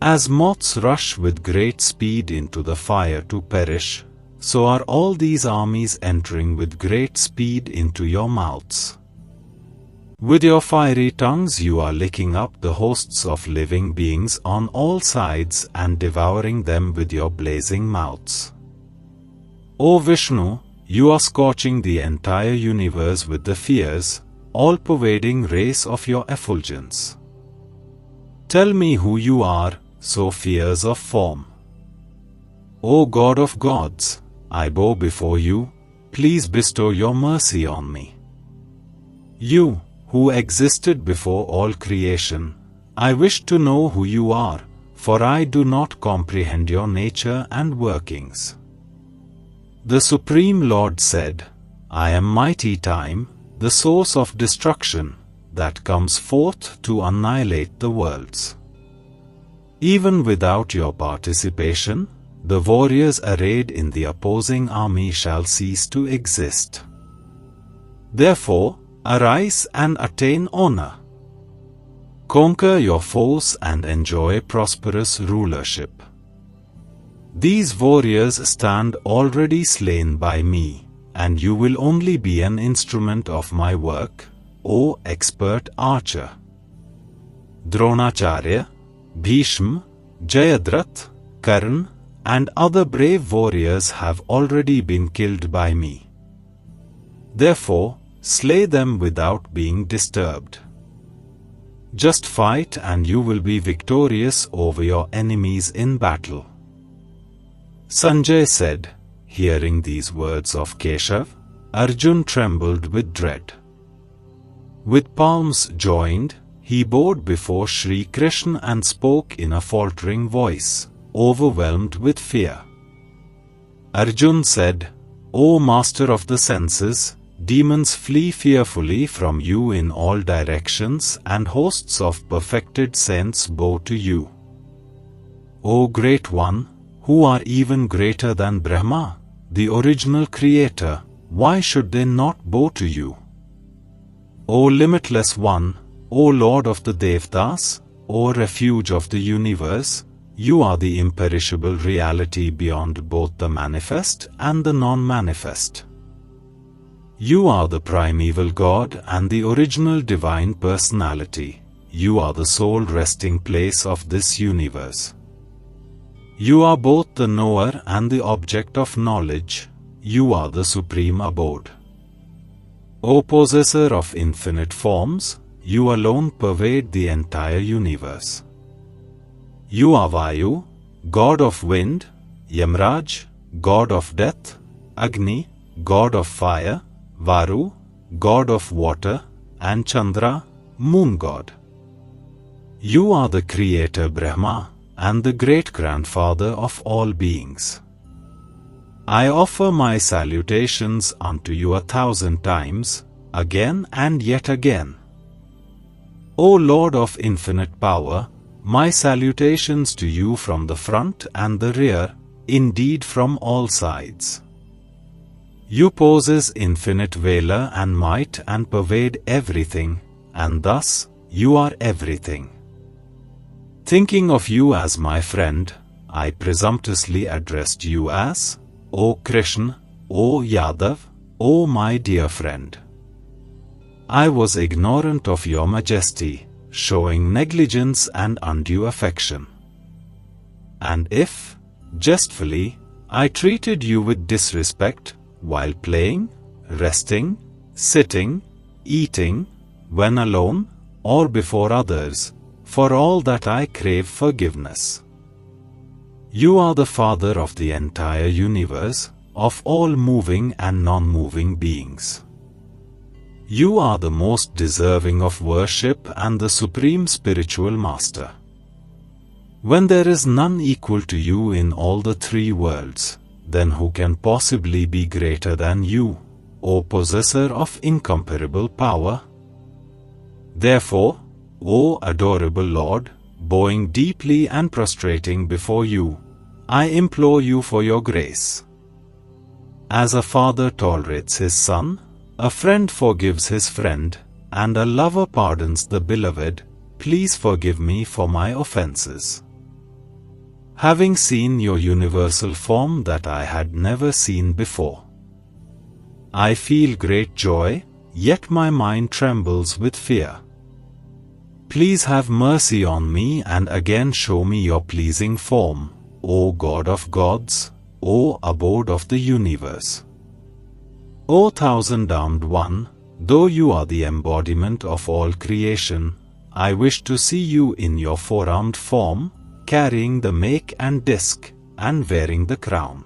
As moths rush with great speed into the fire to perish, so are all these armies entering with great speed into your mouths. With your fiery tongues you are licking up the hosts of living beings on all sides and devouring them with your blazing mouths. O Vishnu, you are scorching the entire universe with the fierce, all-pervading rays of your effulgence. Tell me who you are, so fierce of form. O God of gods, I bow before you, please bestow your mercy on me. You, who existed before all creation, I wish to know who you are, for I do not comprehend your nature and workings. The Supreme Lord said, I am mighty time, the source of destruction, that comes forth to annihilate the worlds. Even without your participation, the warriors arrayed in the opposing army shall cease to exist. Therefore, arise and attain honor. Conquer your foes and enjoy prosperous rulership. These warriors stand already slain by me, and you will only be an instrument of my work, O expert archer. Dronacharya, Bhishma, Jayadratha, Karna, and other brave warriors have already been killed by me. Therefore, slay them without being disturbed. Just fight and you will be victorious over your enemies in battle. Sanjay said, hearing these words of Keshav, Arjun trembled with dread. With palms joined, he bowed before Sri Krishna and spoke in a faltering voice, overwhelmed with fear. Arjun said, O Master of the senses, demons flee fearfully from you in all directions and hosts of perfected saints bow to you. O Great One, who are even greater than Brahma, the original creator, why should they not bow to you? O Limitless One, O Lord of the Devtas, O Refuge of the universe, you are the imperishable reality beyond both the manifest and the non-manifest. You are the primeval God and the original divine personality. You are the sole resting place of this universe. You are both the knower and the object of knowledge. You are the supreme abode. O possessor of infinite forms, you alone pervade the entire universe. You are Vayu, God of wind, Yamraj, God of death, Agni, God of fire, Varu, God of water, and Chandra, moon god. You are the creator Brahma, and the great-grandfather of all beings. I offer my salutations unto you 1,000 times, again and yet again. O Lord of infinite power, my salutations to you from the front and the rear, indeed from all sides. You possess infinite valor and might and pervade everything, and thus, you are everything. Thinking of you as my friend, I presumptuously addressed you as, O Krishna, O Yadav, O my dear friend. I was ignorant of your majesty, showing negligence and undue affection. And if, jestfully, I treated you with disrespect, while playing, resting, sitting, eating, when alone, or before others, for all that I crave forgiveness. You are the Father of the entire universe, of all moving and non-moving beings. You are the most deserving of worship and the supreme spiritual master. When there is none equal to you in all the three worlds, then who can possibly be greater than you, O possessor of incomparable power? Therefore, O adorable Lord, bowing deeply and prostrating before you, I implore you for your grace. As a father tolerates his son, a friend forgives his friend, and a lover pardons the beloved, please forgive me for my offenses. Having seen your universal form that I had never seen before, I feel great joy, yet my mind trembles with fear. Please have mercy on me and again show me your pleasing form, O God of gods, O abode of the universe. O thousand-armed one, though you are the embodiment of all creation, I wish to see you in your four-armed form, carrying the make and disc, and wearing the crown.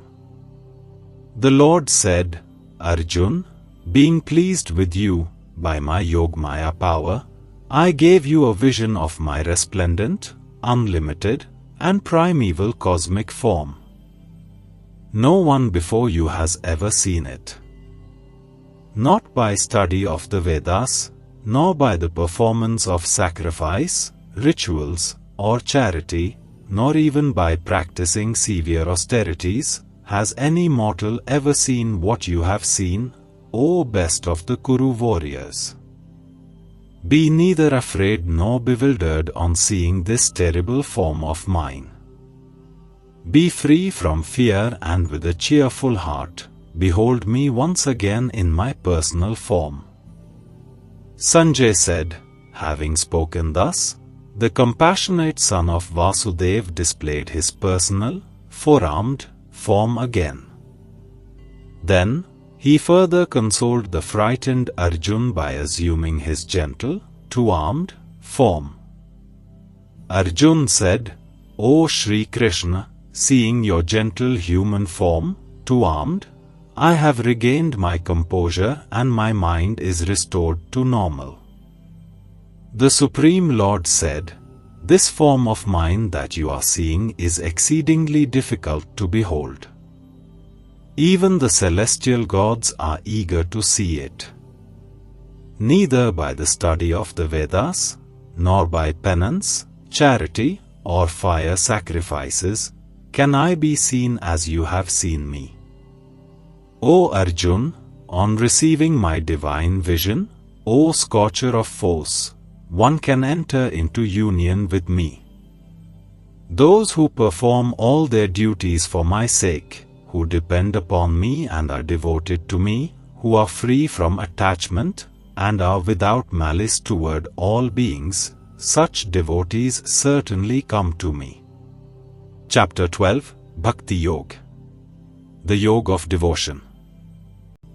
The Lord said, Arjun, being pleased with you, by my Yogmaya power, I gave you a vision of my resplendent, unlimited, and primeval cosmic form. No one before you has ever seen it. Not by study of the Vedas, nor by the performance of sacrifice, rituals, or charity, nor even by practicing severe austerities, has any mortal ever seen what you have seen, O best of the Kuru warriors. Be neither afraid nor bewildered on seeing this terrible form of mine. Be free from fear and with a cheerful heart, behold me once again in my personal form. Sanjay said, having spoken thus, the compassionate son of Vasudeva displayed his personal, four-armed form again. Then, he further consoled the frightened Arjun by assuming his gentle, two-armed form. Arjun said, O Shri Krishna, seeing your gentle human form, two-armed, I have regained my composure and my mind is restored to normal. The Supreme Lord said, this form of mine that you are seeing is exceedingly difficult to behold. Even the celestial gods are eager to see it. Neither by the study of the Vedas, nor by penance, charity, or fire sacrifices, can I be seen as you have seen me. O Arjun, on receiving my divine vision, O scorcher of foes, one can enter into union with me. Those who perform all their duties for my sake, who depend upon me and are devoted to me, who are free from attachment, and are without malice toward all beings, such devotees certainly come to me. Chapter 12, Bhakti Yoga. The Yoga of Devotion.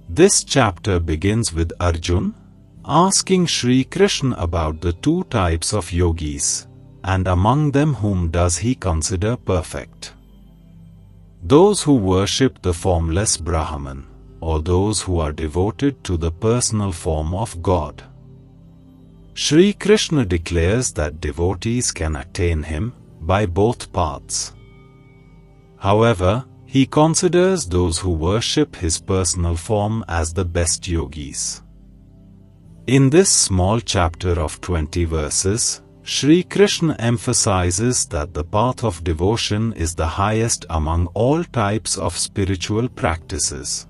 This chapter begins with Arjun asking Shri Krishna about the two types of yogis, and among them whom does he consider perfect. Those who worship the formless Brahman, or those who are devoted to the personal form of God. Shri Krishna declares that devotees can attain him by both paths. However, he considers those who worship his personal form as the best yogis. In this small chapter of 20 verses, Shri Krishna emphasizes that the path of devotion is the highest among all types of spiritual practices.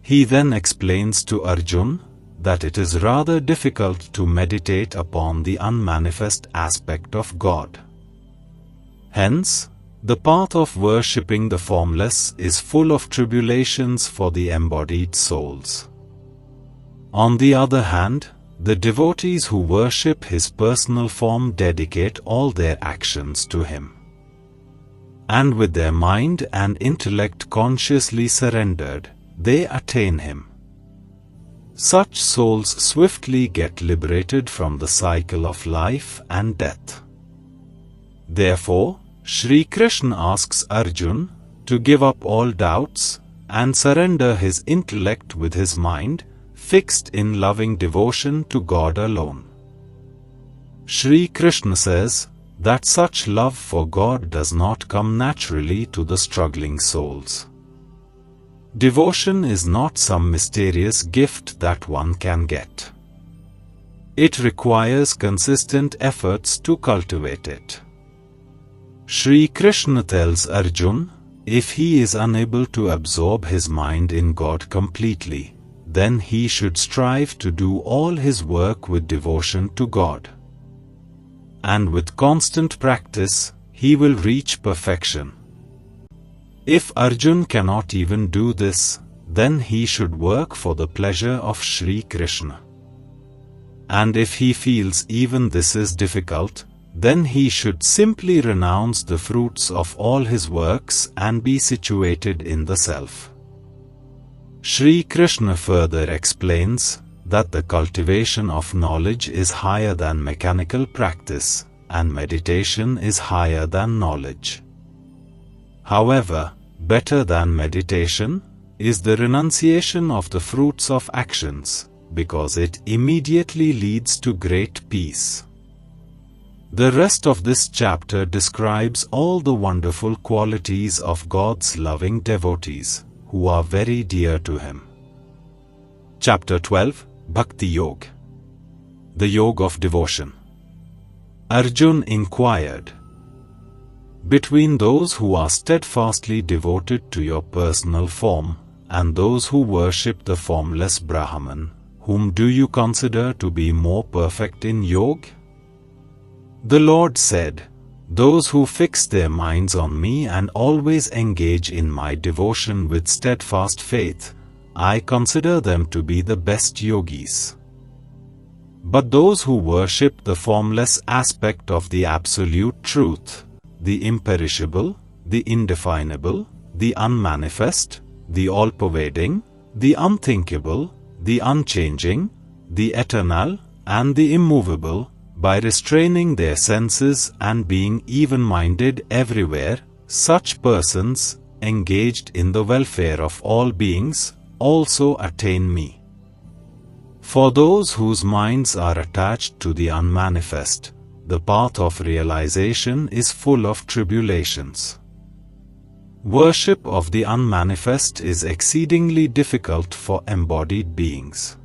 He then explains to Arjun that it is rather difficult to meditate upon the unmanifest aspect of God. Hence, the path of worshipping the formless is full of tribulations for the embodied souls. On the other hand, the devotees who worship his personal form dedicate all their actions to him. And with their mind and intellect consciously surrendered, they attain him. Such souls swiftly get liberated from the cycle of life and death. Therefore, Shri Krishna asks Arjun to give up all doubts and surrender his intellect with his mind fixed in loving devotion to God alone. Shri Krishna says that such love for God does not come naturally to the struggling souls. Devotion is not some mysterious gift that one can get. It requires consistent efforts to cultivate it. Shri Krishna tells Arjun, if he is unable to absorb his mind in God completely, then he should strive to do all his work with devotion to God. And with constant practice, he will reach perfection. If Arjun cannot even do this, then he should work for the pleasure of Shri Krishna. And if he feels even this is difficult, then he should simply renounce the fruits of all his works and be situated in the self. Shri Krishna further explains that the cultivation of knowledge is higher than mechanical practice, and meditation is higher than knowledge. However, better than meditation is the renunciation of the fruits of actions, because it immediately leads to great peace. The rest of this chapter describes all the wonderful qualities of God's loving devotees, who are very dear to Him. Chapter 12, Bhakti Yoga. The Yoga of Devotion. Arjun inquired, between those who are steadfastly devoted to your personal form, and those who worship the formless Brahman, whom do you consider to be more perfect in yoga? The Lord said, those who fix their minds on me and always engage in my devotion with steadfast faith, I consider them to be the best yogis. But those who worship the formless aspect of the absolute truth, the imperishable, the indefinable, the unmanifest, the all-pervading, the unthinkable, the unchanging, the eternal, and the immovable, by restraining their senses and being even-minded everywhere, such persons, engaged in the welfare of all beings, also attain me. For those whose minds are attached to the unmanifest, the path of realization is full of tribulations. Worship of the unmanifest is exceedingly difficult for embodied beings.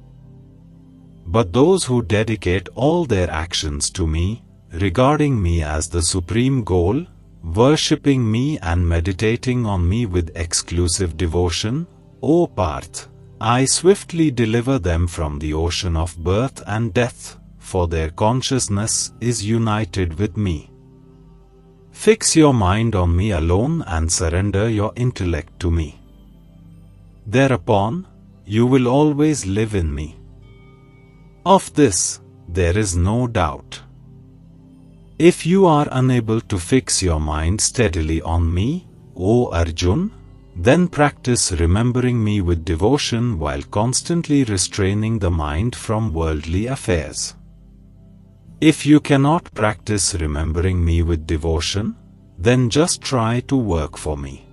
But those who dedicate all their actions to me, regarding me as the supreme goal, worshipping me and meditating on me with exclusive devotion, O Parth, I swiftly deliver them from the ocean of birth and death, for their consciousness is united with me. Fix your mind on me alone and surrender your intellect to me. Thereupon, you will always live in me. Of this, there is no doubt. If you are unable to fix your mind steadily on me, O Arjun, then practice remembering me with devotion while constantly restraining the mind from worldly affairs. If you cannot practice remembering me with devotion, then just try to work for me.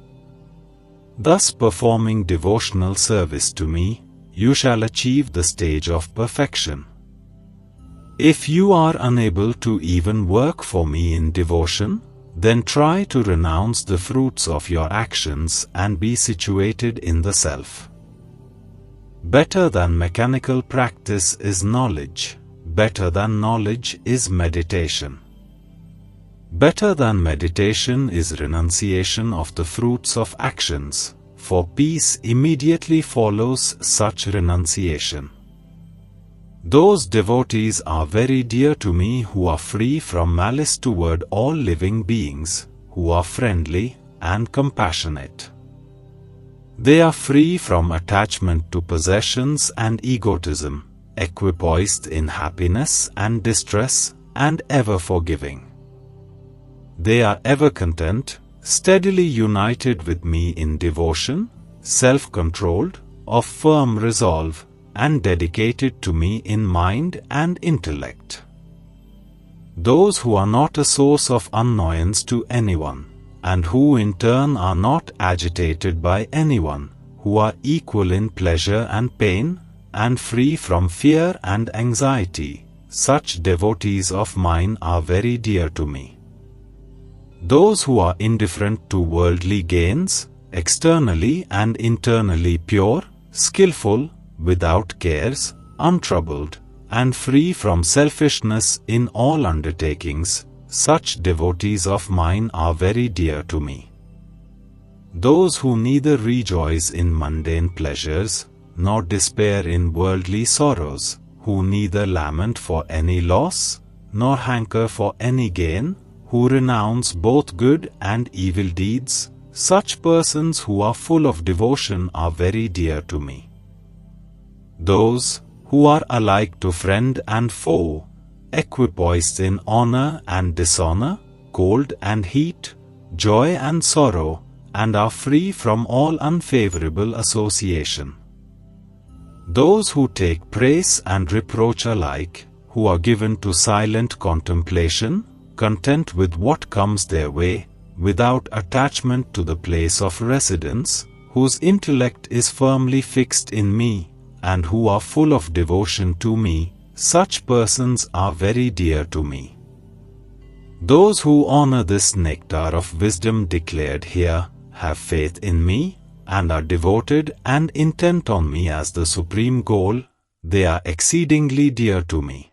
Thus performing devotional service to me, you shall achieve the stage of perfection. If you are unable to even work for me in devotion, then try to renounce the fruits of your actions and be situated in the self. Better than mechanical practice is knowledge, better than knowledge is meditation. Better than meditation is renunciation of the fruits of actions, for peace immediately follows such renunciation. Those devotees are very dear to me who are free from malice toward all living beings, who are friendly and compassionate. They are free from attachment to possessions and egotism, equipoised in happiness and distress, and ever forgiving. They are ever content, steadily united with me in devotion, self-controlled, of firm resolve, and dedicated to me in mind and intellect. those who are not a source of annoyance to anyone, and who in turn are not agitated by anyone, who are equal in pleasure and pain, and free from fear and anxiety, such devotees of mine are very dear to me. Those who are indifferent to worldly gains, externally and internally pure, skillful, without cares, untroubled, and free from selfishness in all undertakings, such devotees of mine are very dear to me. Those who neither rejoice in mundane pleasures, nor despair in worldly sorrows, who neither lament for any loss, nor hanker for any gain, who renounce both good and evil deeds, such persons who are full of devotion are very dear to me. Those who are alike to friend and foe, equipoised in honor and dishonor, cold and heat, joy and sorrow, and are free from all unfavorable association. Those who take praise and reproach alike, who are given to silent contemplation, content with what comes their way, without attachment to the place of residence, whose intellect is firmly fixed in me, and who are full of devotion to me, such persons are very dear to me. Those who honor this nectar of wisdom declared here, have faith in me, and are devoted and intent on me as the supreme goal, they are exceedingly dear to me.